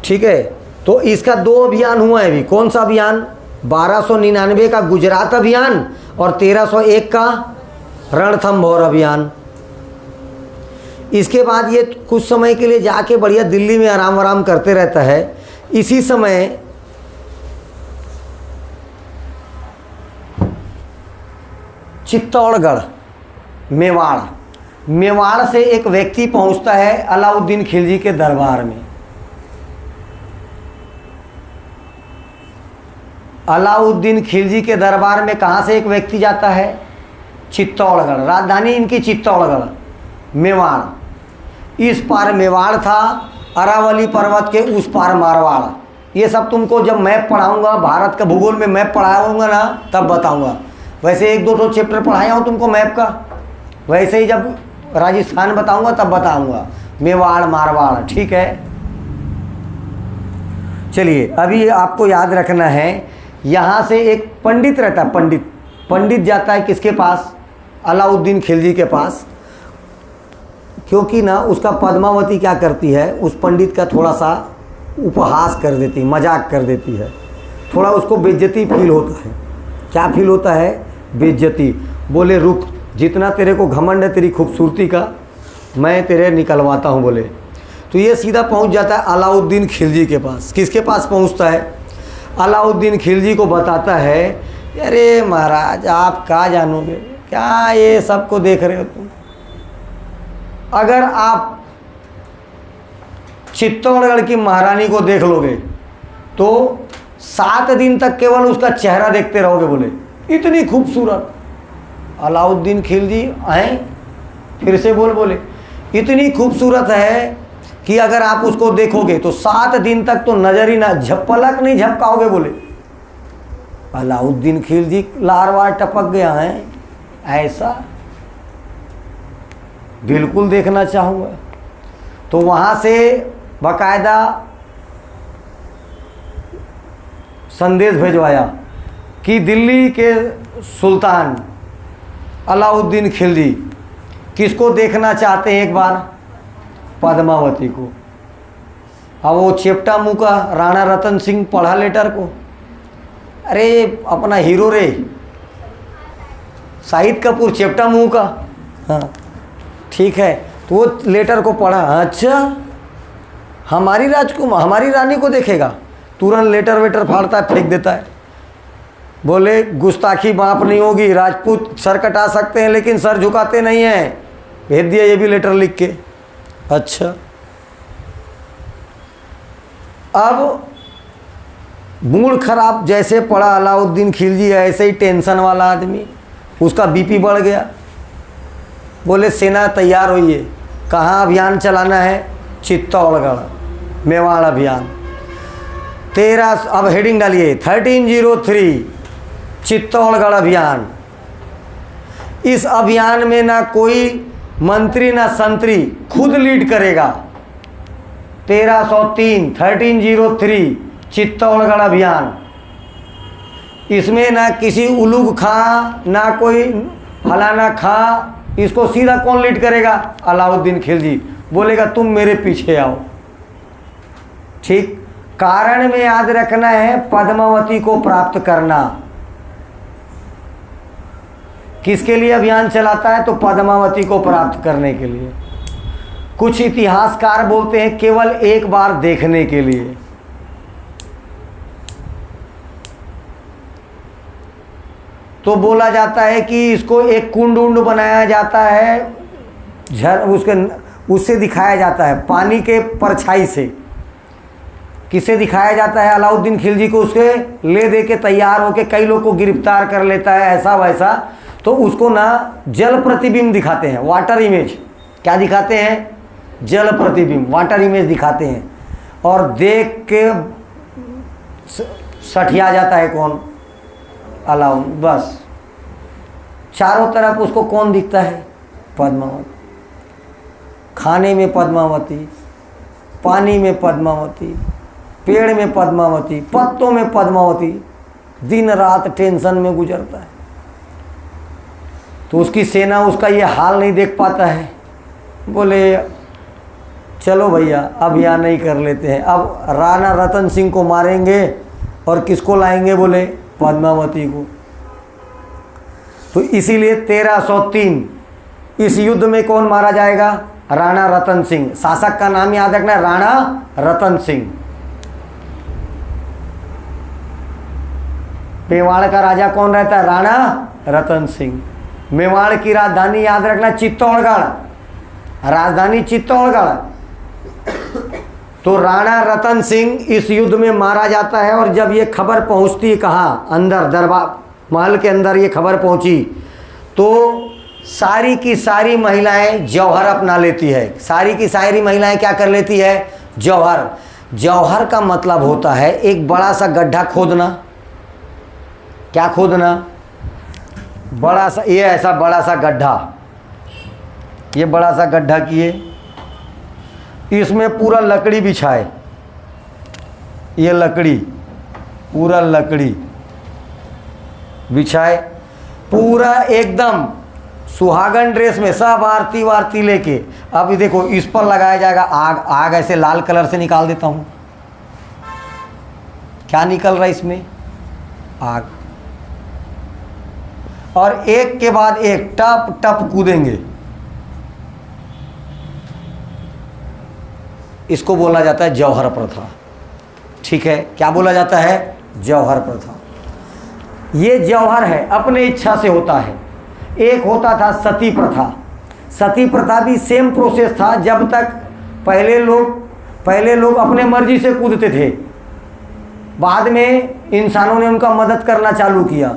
ठीक है, तो इसका 2 अभियान हुआ है अभी। कौन सा अभियान? 1299 का गुजरात अभियान और 1301 का रणथंभौर अभियान। इसके बाद ये कुछ समय के लिए जाके बढ़िया दिल्ली में आराम आराम करते रहता है। इसी समय चित्तौड़गढ़, मेवाड़ से एक व्यक्ति पहुंचता है अलाउद्दीन खिलजी के दरबार में। अलाउद्दीन खिलजी के दरबार में कहाँ से एक व्यक्ति जाता है? चित्तौड़गढ़। राजधानी इनकी चित्तौड़गढ़, मेवाड़। इस पार मेवाड़ था, अरावली पर्वत के उस पार मारवाड़। ये सब तुमको जब मैप पढ़ाऊंगा, भारत का भूगोल में मैप पढ़ाऊंगा ना, तब बताऊंगा। वैसे 1-2 तो चैप्टर पढ़ाया हूँ तुमको मैप का, वैसे ही जब राजस्थान बताऊंगा तब बताऊंगा, मेवाड़ मारवाड़। ठीक है, चलिए अभी आपको याद रखना है, यहाँ से एक पंडित रहता है, पंडित जाता है किसके पास? अलाउद्दीन खिलजी के पास। क्योंकि ना उसका पद्मावती क्या करती है, उस पंडित का थोड़ा सा उपहास कर देती है, मजाक कर देती है, थोड़ा उसको बेइज्जती फील होता है। क्या फील होता है? बेइज्जती। बोले रुक, जितना तेरे को घमंड है तेरी खूबसूरती का, मैं तेरे निकलवाता हूँ। बोले तो ये सीधा पहुँच जाता है अलाउद्दीन खिलजी के पास। किसके पास पहुँचता है? अलाउद्दीन खिलजी को बताता है, अरे महाराज आप क्या जानोगे, क्या ये सबको देख रहे हो तुम? अगर आप चित्तौड़गढ़ की महारानी को देख लोगे तो 7 दिन तक केवल उसका चेहरा देखते रहोगे। बोले इतनी खूबसूरत। अलाउद्दीन खिलजी आए, फिर से बोले इतनी खूबसूरत है कि अगर आप उसको देखोगे तो 7 दिन तक तो नजर ही ना, पलक नहीं झपकाओगे। बोले अलाउद्दीन खिलजी लारवार टपक गया है, ऐसा बिल्कुल देखना चाहूँगा। तो वहाँ से बाकायदा संदेश भेजवाया कि दिल्ली के सुल्तान अलाउद्दीन खिलजी किसको देखना चाहते हैं? एक बार पद्मावती को। अब वो चेप्टा मुँह का राणा रतन सिंह पढ़ा लेटर को, अरे अपना हीरो रे, शाहिद कपूर चेप्टा मुंह का। हाँ ठीक है, तो वो लेटर को पढ़ा, अच्छा हमारी राजकुमार हमारी रानी को देखेगा, तुरंत लेटर वेटर फाड़ता है, फेंक देता है। बोले गुस्ताखी माफ नहीं होगी, राजपूत सर कटा सकते हैं लेकिन सर झुकाते नहीं हैं। भेज दिया ये भी लेटर लिख के। अच्छा अब मूड खराब जैसे पड़ा अलाउद्दीन खिलजी, ऐसे ही टेंशन वाला आदमी, उसका बीपी बढ़ गया। बोले सेना तैयार होइए, कहाँ अभियान चलाना है? चित्तौड़गढ़ मेवाड़ अभियान। 13 अब हेडिंग डालिए 1303 चित्तौड़गढ़ अभियान। इस अभियान में ना कोई मंत्री ना संतरी, खुद लीड करेगा। 1303 चित्तौड़गढ़ अभियान। इसमें ना किसी उलूग खां ना कोई फलाना खां, इसको सीधा कौन लीड करेगा? अलाउद्दीन खिलजी। बोलेगा तुम मेरे पीछे आओ। ठीक, कारण में याद रखना है पद्मावती को प्राप्त करना। किसके लिए अभियान चलाता है? तो पद्मावती को प्राप्त करने के लिए। कुछ इतिहासकार बोलते हैं केवल एक बार देखने के लिए। तो बोला जाता है कि इसको एक कुंड उंड बनाया जाता है, उससे दिखाया जाता है पानी के परछाई से। किसे दिखाया जाता है? अलाउद्दीन खिलजी को उसके ले दे के तैयार होके कई लोग को गिरफ्तार कर लेता है, ऐसा वैसा। तो उसको ना जल प्रतिबिंब दिखाते हैं, वाटर इमेज। क्या दिखाते हैं? जल प्रतिबिंब, वाटर इमेज दिखाते हैं। और देख के सठिया जाता है कौन? अलाउद्दीन। बस चारों तरफ उसको कौन दिखता है? पद्मावती। खाने में पद्मावती, पानी में पद्मावती, पेड़ में पद्मावती, पत्तों में पद्मावती, दिन रात टेंशन में गुजरता है। तो उसकी सेना उसका ये हाल नहीं देख पाता है। बोले चलो भैया अभियान नहीं कर लेते हैं। अब राणा रतन सिंह को मारेंगे और किसको लाएंगे? बोले पद्मावती को। तो इसीलिए 1303 इस युद्ध में कौन मारा जाएगा? राणा रतन सिंह। शासक का नाम याद रखना है, राणा रतन सिंह। मेवाड़ का राजा कौन रहता है? राणा रतन सिंह। मेवाड़ की राजधानी याद रखना चित्तौड़गढ़, राजधानी चित्तौड़गढ़। तो राणा रतन सिंह इस युद्ध में मारा जाता है। और जब ये खबर पहुंचती है कहाँ? अंदर दरबार महल के अंदर ये खबर पहुंची, तो सारी की सारी महिलाएं जौहर अपना लेती है। सारी की सारी महिलाएं क्या कर लेती है? जौहर। जौहर का मतलब होता है एक बड़ा सा गड्ढा खोदना। क्या खोदना? बड़ा सा, ये ऐसा बड़ा सा गड्ढा, ये बड़ा सा गड्ढा किए, इसमें पूरा लकड़ी बिछाए। ये लकड़ी, पूरा लकड़ी बिछाए, पूरा एकदम सुहागन ड्रेस में, सब आरती वारती लेके। अब ये देखो इस पर लगाया जाएगा आग। आग ऐसे लाल कलर से निकाल देता हूं। क्या निकल रहा है इसमें? आग। और एक के बाद एक टप टप कूदेंगे। इसको बोला जाता है जौहर प्रथा। ठीक है, क्या बोला जाता है? जौहर प्रथा। ये जौहर है, अपने इच्छा से होता है। एक होता था सती प्रथा। सती प्रथा भी सेम प्रोसेस था। जब तक पहले लोग अपने मर्जी से कूदते थे, बाद में इंसानों ने उनका मदद करना चालू किया।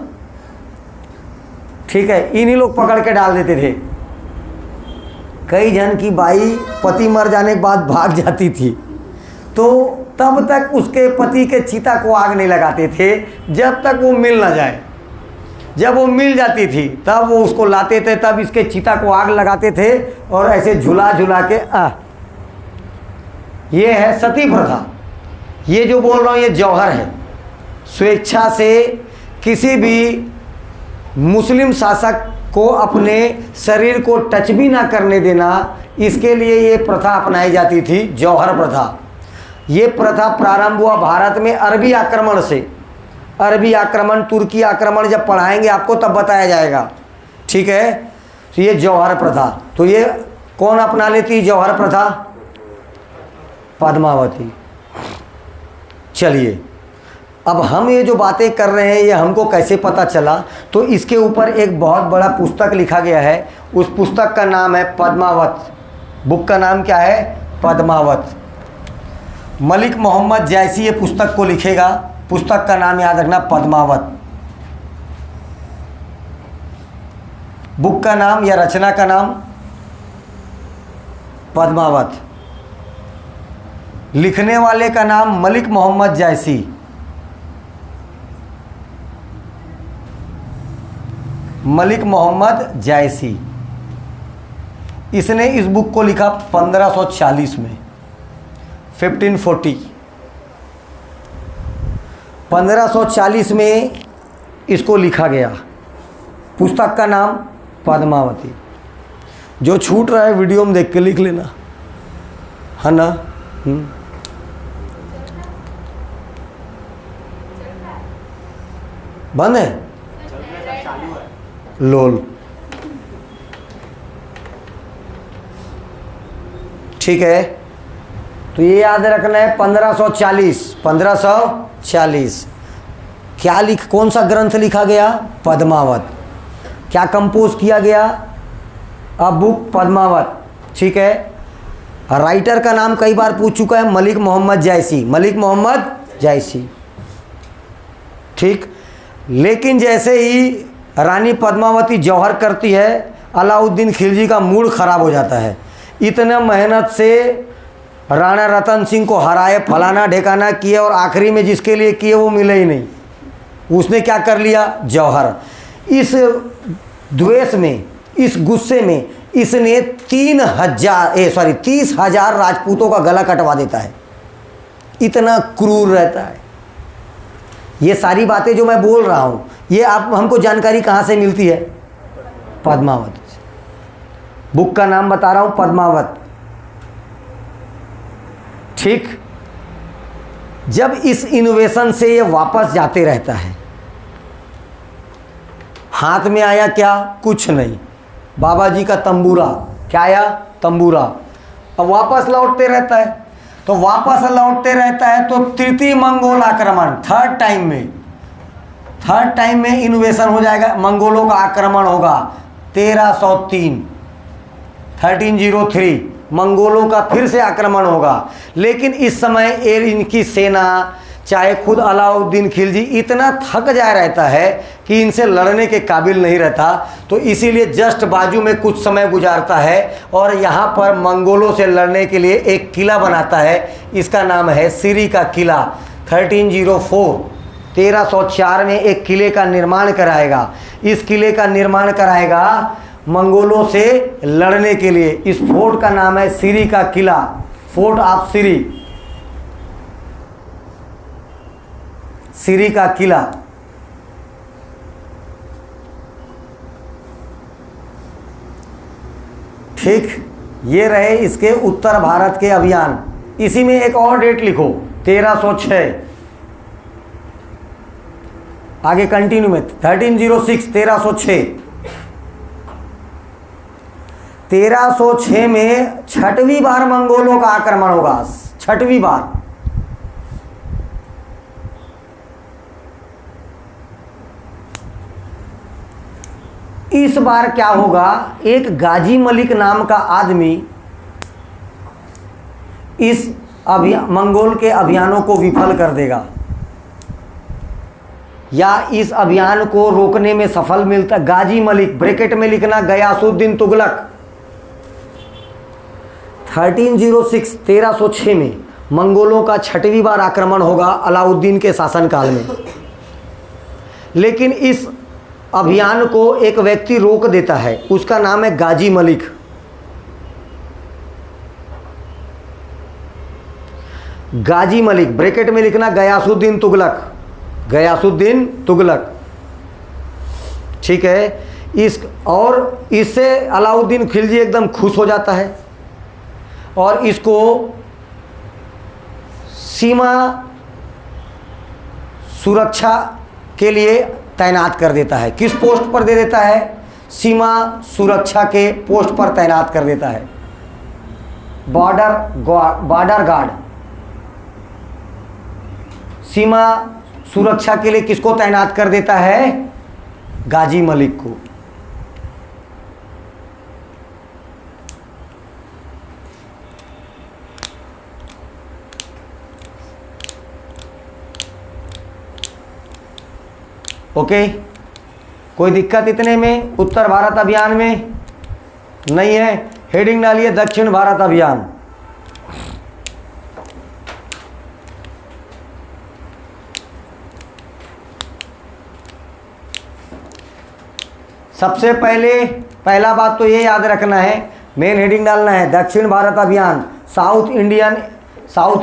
ठीक है, इन्हीं लोग पकड़ के डाल देते थे। कई जन की बाई पति मर जाने के बाद भाग जाती थी, तो तब तक उसके पति के चिता को आग नहीं लगाते थे जब तक वो मिल ना जाए। जब वो मिल जाती थी तब वो उसको लाते थे, तब इसके चिता को आग लगाते थे और ऐसे झुला झुला के ये है सती प्रथा। ये जो बोल रहा हूँ ये जौहर है। स्वेच्छा से किसी भी मुस्लिम शासक को अपने शरीर को टच भी ना करने देना, इसके लिए ये प्रथा अपनाई जाती थी, जौहर प्रथा। ये प्रथा प्रारंभ हुआ भारत में अरबी आक्रमण से। अरबी आक्रमण, तुर्की आक्रमण जब पढ़ाएंगे आपको तब बताया जाएगा। ठीक है, तो ये जौहर प्रथा, तो ये कौन अपना लेती जौहर प्रथा? पद्मावती। चलिए, अब हम ये जो बातें कर रहे हैं ये हमको कैसे पता चला? तो इसके ऊपर एक बहुत बड़ा पुस्तक लिखा गया है, उस पुस्तक का नाम है पद्मावत। बुक का नाम क्या है? पद्मावत। मलिक मोहम्मद जैसी ये पुस्तक को लिखेगा, पुस्तक का नाम याद रखना पद्मावत। बुक का नाम या रचना का नाम पद्मावत, लिखने वाले का नाम मलिक मोहम्मद जैसी। मलिक मोहम्मद जैसी, इसने इस बुक को लिखा 1540 में, 1540। 1540 में इसको लिखा गया। पुस्तक का नाम पद्मावती। जो छूट रहा है वीडियो में देख के लिख लेना, है ना? बंद है? लोल, ठीक है। तो ये याद रखना है 1540। 1540 क्या कौन सा ग्रंथ लिखा गया? पद्मावत। क्या कंपोज किया गया? अ बुक पद्मावत, ठीक है। राइटर का नाम कई बार पूछ चुका है, मलिक मोहम्मद जैसी। मलिक मोहम्मद जैसी, ठीक। लेकिन जैसे ही रानी पद्मावती जौहर करती है, अलाउद्दीन खिलजी का मूड खराब हो जाता है। इतना मेहनत से राणा रतन सिंह को हराए, फलाना ढेकाना किए, और आखिरी में जिसके लिए किए वो मिले ही नहीं। उसने क्या कर लिया? जौहर। इस द्वेष में, इस गुस्से में इसने 30,000 राजपूतों का गला कटवा देता है। इतना क्रूर रहता है। ये सारी बातें जो मैं बोल रहा हूँ, ये आप हमको जानकारी कहाँ से मिलती है? पद्मावत से। बुक का नाम बता रहा हूँ, पद्मावत, ठीक। जब इस इनोवेशन से ये वापस जाते रहता है, हाथ में आया क्या? कुछ नहीं। बाबा जी का तंबूरा, क्या आया? तंबूरा। अब वापस लौटते रहता है, तो वापस लौटते रहता है तो तृतीय मंगोल आक्रमण, थर्ड टाइम में इनोवेशन हो जाएगा। मंगोलों का आक्रमण होगा 1303 मंगोलों का फिर से आक्रमण होगा। लेकिन इस समय इनकी सेना, चाहे खुद अलाउद्दीन खिलजी, इतना थक जा रहता है कि इनसे लड़ने के काबिल नहीं रहता। तो इसीलिए जस्ट बाजू में कुछ समय गुजारता है और यहाँ पर मंगोलों से लड़ने के लिए एक किला बनाता है। इसका नाम है सिरी का किला। 1304 में एक किले का निर्माण कराएगा। इस किले का निर्माण कराएगा मंगोलों से लड़ने के लिए। इस फोर्ट का नाम है सिरी का किला, फोर्ट ऑफ सिरी, सिरी का किला। ठीक, ये रहे इसके उत्तर भारत के अभियान। इसी में एक और डेट लिखो, 1306। आगे कंटिन्यू में 1306, 1306 में छठवीं बार मंगोलों का आक्रमण होगा, छठवीं बार। इस बार क्या होगा? एक गाजी मलिक नाम का आदमी इस मंगोल के अभियानों को विफल कर देगा, या इस अभियान को रोकने में सफल मिलता। गाजी मलिक, ब्रैकेट में लिखना गयासुद्दीन तुगलक। 1306 में मंगोलों का छठवीं बार आक्रमण होगा अलाउद्दीन के शासनकाल में। लेकिन इस अभियान को एक व्यक्ति रोक देता है, उसका नाम है गाजी मलिक। गाजी मलिक, ब्रैकेट में लिखना गयासुद्दीन तुगलक, गयासुद्दीन तुगलक, ठीक है। और इससे अलाउद्दीन खिलजी एकदम खुश हो जाता है और इसको सीमा सुरक्षा के लिए तैनात कर देता है। किस पोस्ट पर दे देता है? सीमा सुरक्षा के पोस्ट पर तैनात कर देता है। बॉर्डर गार्ड, सीमा सुरक्षा के लिए किसको तैनात कर देता है? गाजी मलिक को। ओके, कोई दिक्कत इतने में? उत्तर भारत अभियान में नहीं है। हेडिंग डालिए दक्षिण भारत अभियान। सबसे पहला बात तो ये याद रखना है, मेन हेडिंग डालना है दक्षिण भारत अभियान। साउथ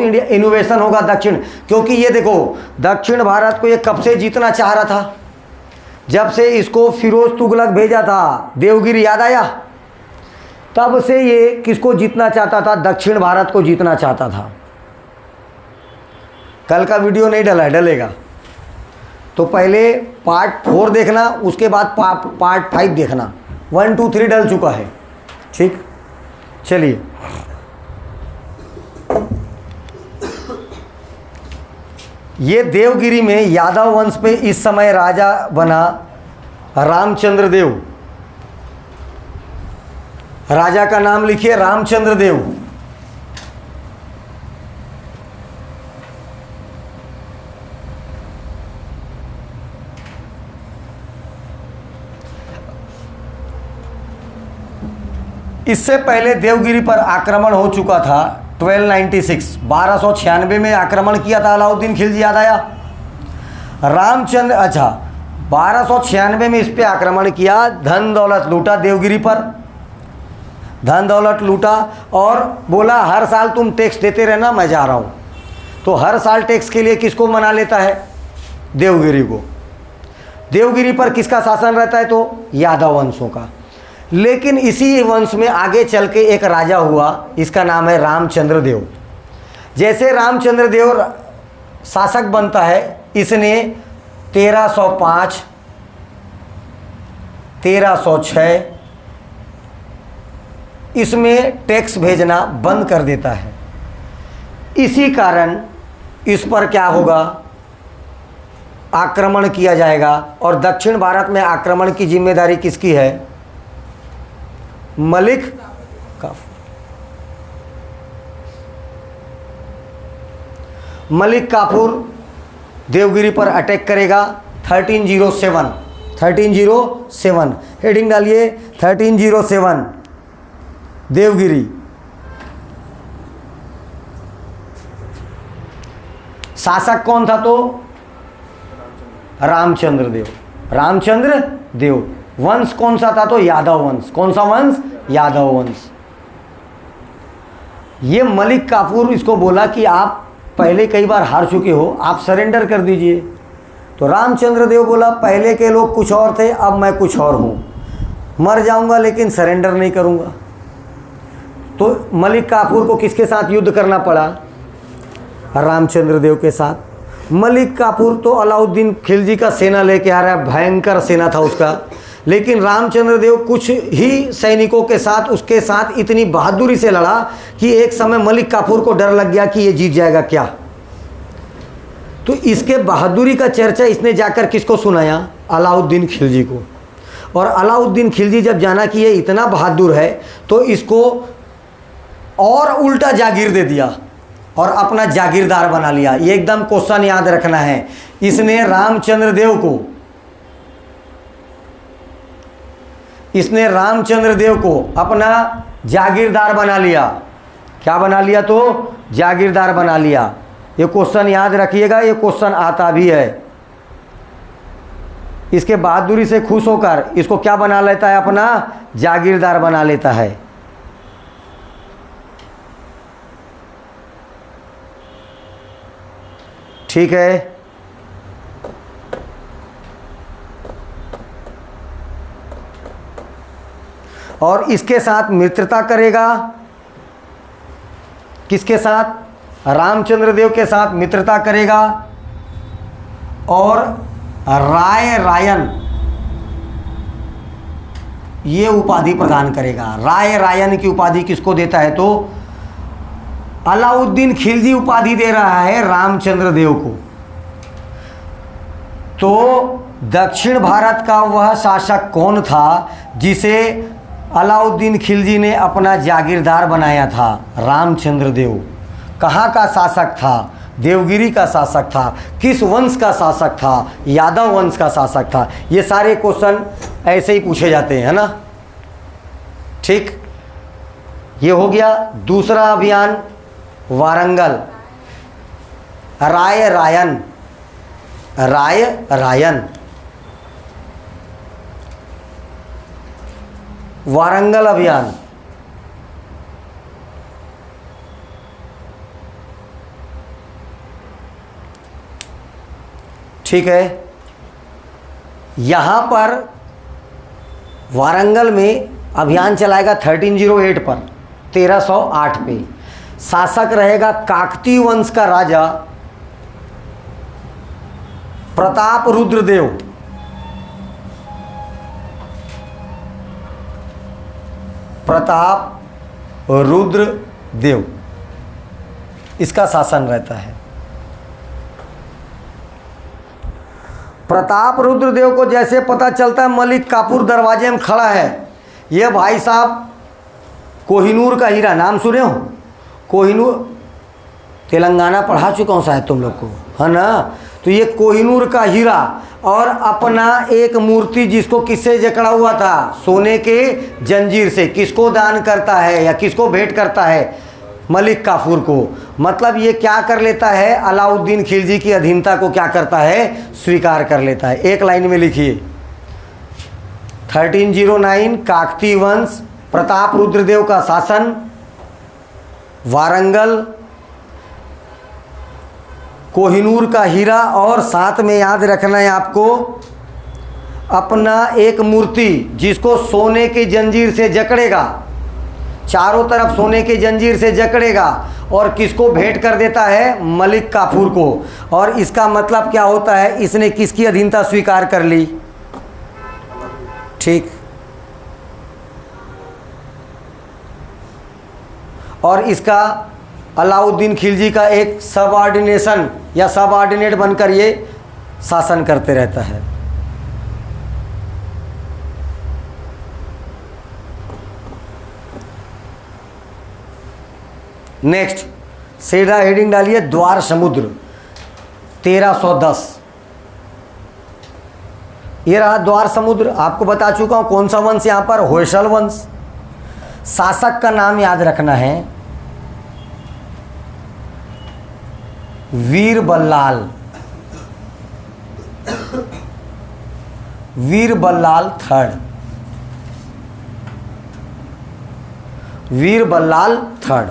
इंडिया इनोवेशन होगा दक्षिण, क्योंकि ये देखो दक्षिण भारत को ये कब से जीतना चाह रहा था? जब से इसको फिरोज तुगलक भेजा था देवगिरी, याद आया? तब से ये किसको जीतना चाहता था? दक्षिण भारत को जीतना चाहता था। कल का वीडियो नहीं डला है, डलेगा तो पहले पार्ट 4 देखना, उसके बाद पार्ट 5 देखना। 1 2 3 डल चुका है। ठीक, चलिए ये देवगिरी में यादव वंश पे इस समय राजा बना रामचंद्र देव। राजा का नाम लिखिए रामचंद्र देव। इससे पहले देवगिरी पर आक्रमण हो चुका था 1296 में आक्रमण किया था अलाउद्दीन खिलजी, याद आया? रामचंद्र, अच्छा 1296 में इस पे आक्रमण किया, धन दौलत लूटा देवगिरी पर, धन दौलत लूटा और बोला हर साल तुम टैक्स देते रहना, मैं जा रहा हूँ। तो हर साल टैक्स के लिए किसको मना लेता है? देवगिरी को। देवगिरी पर किसका शासन रहता है? तो यादव वंशों का। लेकिन इसी वंश में आगे चल के एक राजा हुआ, इसका नाम है रामचंद्र देव। जैसे रामचंद्र देव शासक बनता है, इसने 1305, 1306 इसमें टैक्स भेजना बंद कर देता है। इसी कारण इस पर क्या होगा? आक्रमण किया जाएगा। और दक्षिण भारत में आक्रमण की जिम्मेदारी किसकी है? मलिक काफूर। मलिक काफूर देवगिरी पर अटैक करेगा 1307। हेडिंग डालिए 1307 देवगिरी। शासक कौन था? तो रामचंद्र देव। रामचंद्र देव। वंश कौन सा था? तो यादव वंश। कौन सा वंश? यादव वंश। ये मलिक काफूर इसको बोला कि आप पहले कई बार हार चुके हो, आप सरेंडर कर दीजिए। तो रामचंद्र देव बोला पहले के लोग कुछ और थे, अब मैं कुछ और हूँ, मर जाऊंगा लेकिन सरेंडर नहीं करूंगा। तो मलिक काफूर को किसके साथ युद्ध करना पड़ा? रामचंद्र देव के साथ। मलिक काफूर तो अलाउद्दीन खिलजी का सेना लेके आ रहा है, भयंकर सेना था उसका, लेकिन रामचंद्र देव कुछ ही सैनिकों के साथ उसके साथ इतनी बहादुरी से लड़ा कि एक समय मलिक काफूर को डर लग गया कि ये जीत जाएगा क्या। तो इसके बहादुरी का चर्चा इसने जाकर किसको सुनाया? अलाउद्दीन खिलजी को। और अलाउद्दीन खिलजी जब जाना कि ये इतना बहादुर है, तो इसको और उल्टा जागीर दे दिया और अपना जागीरदार बना लिया। ये एकदम क्वेश्चन याद रखना है। इसने रामचंद्र देव को अपना जागीरदार बना लिया। क्या बना लिया? तो जागीरदार बना लिया। ये क्वेश्चन याद रखिएगा, ये क्वेश्चन आता भी है। इसके बहादुरी से खुश होकर इसको क्या बना लेता है? अपना जागीरदार बना लेता है। ठीक है, और इसके साथ मित्रता करेगा। किसके साथ? रामचंद्र देव के साथ मित्रता करेगा और ये उपाधि प्रदान करेगा। राय रायन की उपाधि किसको देता है? तो अलाउद्दीन खिलजी उपाधि दे रहा है रामचंद्र देव को। तो दक्षिण भारत का वह शासक कौन था जिसे अलाउद्दीन खिलजी ने अपना जागीरदार बनाया था? रामचंद्र देव। कहाँ का शासक था? देवगिरी का शासक था। किस वंश का शासक था? यादव वंश का शासक था। ये सारे क्वेश्चन ऐसे ही पूछे जाते हैं, है ना। ठीक, ये हो गया दूसरा अभियान वारंगल। राय रायन, राय रायन, वारंगल अभियान। ठीक है, यहां पर वारंगल में अभियान चलाएगा 1308 पर, 1308 पे। शासक रहेगा काकतीय वंश का राजा प्रताप रुद्रदेव। प्रताप रुद्रदेव इसका शासन रहता है। प्रताप रुद्रदेव को जैसे पता चलता है मलिक काफूर दरवाजे में खड़ा है, ये भाई साहब कोहिनूर का हीरा, नाम सुने हो? कोहिनूर, तेलंगाना पढ़ा चुका हूँ शायद तुम लोग को, है ना। तो ये कोहिनूर का हीरा और अपना एक मूर्ति जिसको किससे जकड़ा हुआ था? सोने के जंजीर से। किसको दान करता है या किसको भेंट करता है? मलिक काफूर को। मतलब ये क्या कर लेता है? अलाउद्दीन खिलजी की अधीनता को क्या करता है? स्वीकार कर लेता है। एक लाइन में लिखिए, 1309 काकतीय वंश, प्रताप रुद्रदेव का शासन, वारंगल, कोहिनूर का हीरा और साथ में याद रखना है आपको अपना एक मूर्ति जिसको सोने की जंजीर से जकड़ेगा, चारों तरफ सोने की जंजीर से जकड़ेगा और किसको भेंट कर देता है? मलिक काफूर को। और इसका मतलब क्या होता है? इसने किसकी अधीनता स्वीकार कर ली? ठीक, और इसका अलाउद्दीन खिलजी का एक सबऑर्डिनेशन या सबऑर्डिनेट बनकर ये शासन करते रहता है। नेक्स्ट सीधा हेडिंग डालिए, द्वार समुद्र 1310। ये रहा द्वार समुद्र। आपको बता चुका हूं कौन सा वंश यहां पर? होयसल वंश। शासक का नाम याद रखना है वीर बल्लाल। वीर बल्लाल थर्ड। वीर बल्लाल थर्ड।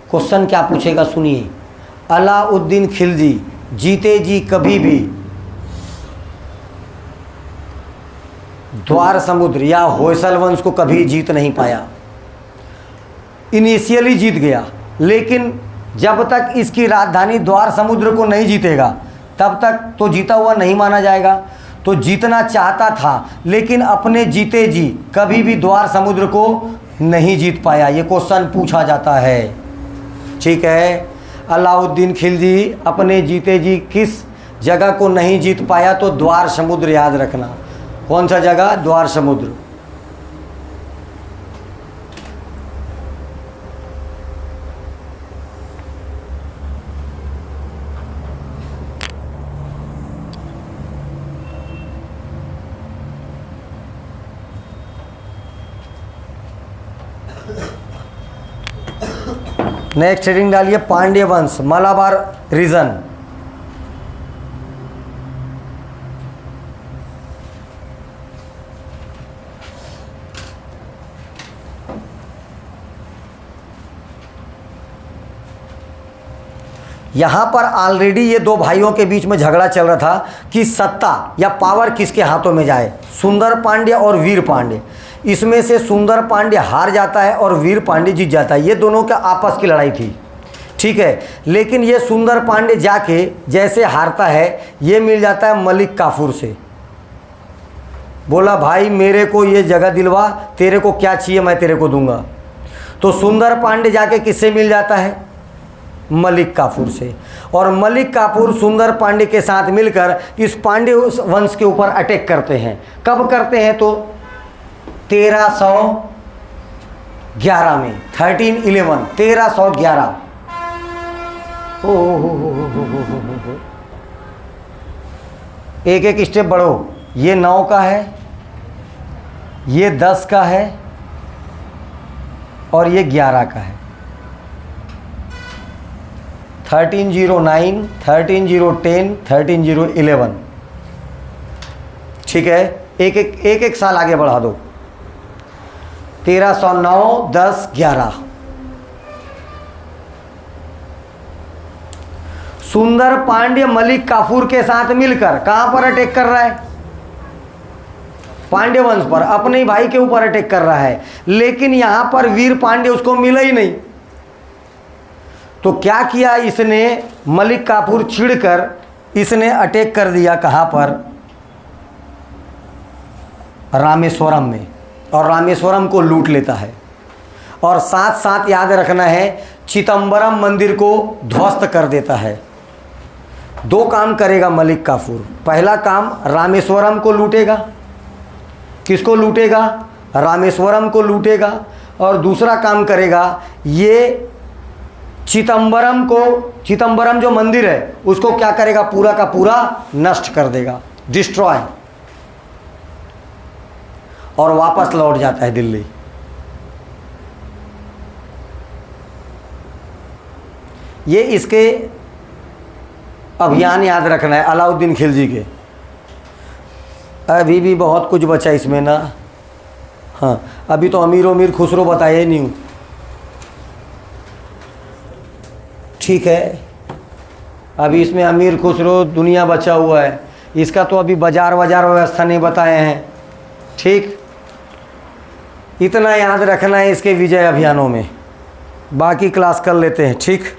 क्वेश्चन क्या पूछेगा सुनिए। अलाउद्दीन खिलजी जीते जी कभी भी द्वार समुद्र या होयसल वंश को कभी जीत नहीं पाया। इनिशियली जीत गया, लेकिन जब तक इसकी राजधानी द्वार समुद्र को नहीं जीतेगा तब तक तो जीता हुआ नहीं माना जाएगा। तो जीतना चाहता था लेकिन अपने जीते जी कभी भी द्वार समुद्र को नहीं जीत पाया। ये क्वेश्चन पूछा जाता है। ठीक है, अलाउद्दीन खिलजी अपने जीते जी किस जगह को नहीं जीत पाया? तो द्वार समुद्र याद रखना। कौन सा जगह? द्वार समुद्र। नेक्स्ट हेडिंग डालिए, पांड्य वंश, मलाबार रीजन। यहाँ पर ऑलरेडी ये दो भाइयों के बीच में झगड़ा चल रहा था कि सत्ता या पावर किसके हाथों में जाए, सुंदर पांड्य और वीर पांड्य। इसमें से सुंदर पांड्य हार जाता है और वीर पांड्य जीत जाता है। ये दोनों का आपस की लड़ाई थी, ठीक है। लेकिन ये सुंदर पांड्य जाके जैसे हारता है, ये मिल जाता है मलिक काफूर से। बोला भाई मेरे को ये जगह दिलवा, तेरे को क्या चाहिए मैं तेरे को दूंगा। तो सुंदर पांडे जाके किससे मिल जाता है? मलिक काफूर से। और मलिक काफूर सुंदर पांडे के साथ मिलकर इस पांडे वंश के ऊपर अटैक करते हैं। कब करते हैं? तो 1311 में, 1311। एक एक स्टेप बढ़ो। ये 9 का है, ये 10 का है और ये 11 का है। 1309, 13010, 13011। ठीक है, एक एक साल आगे बढ़ा दो। 1309, 10, 11। सुंदर पांड्य मलिक काफूर के साथ मिलकर कहां पर अटैक कर रहा है? पांड्य वंश पर, अपने ही भाई के ऊपर अटैक कर रहा है। लेकिन यहां पर वीर पांड्य उसको मिला ही नहीं। तो क्या किया इसने? मलिक काफूर चिढ़कर इसने अटैक कर दिया। कहां पर? रामेश्वरम में। और रामेश्वरम को लूट लेता है। और साथ साथ याद रखना है, चिदंबरम मंदिर को ध्वस्त कर देता है। 2 काम करेगा मलिक काफूर। पहला काम, रामेश्वरम को लूटेगा। किसको लूटेगा? रामेश्वरम को लूटेगा। और दूसरा काम करेगा, ये चिदंबरम जो मंदिर है उसको क्या करेगा? पूरा का पूरा नष्ट कर देगा, डिस्ट्रॉय। और वापस लौट जाता है दिल्ली। ये इसके अभियान याद रखना है अलाउद्दीन खिलजी के। अभी भी बहुत कुछ बचा इसमें ना। हाँ, अभी तो अमीर खुसरो बताया ही नहीं हूँ। ठीक है, अभी इसमें अमीर खुसरो दुनिया बचा हुआ है। इसका तो अभी बाजार व्यवस्था नहीं बताए हैं। ठीक, इतना याद रखना है इसके विजय अभियानों में। बाकी क्लास कर लेते हैं। ठीक।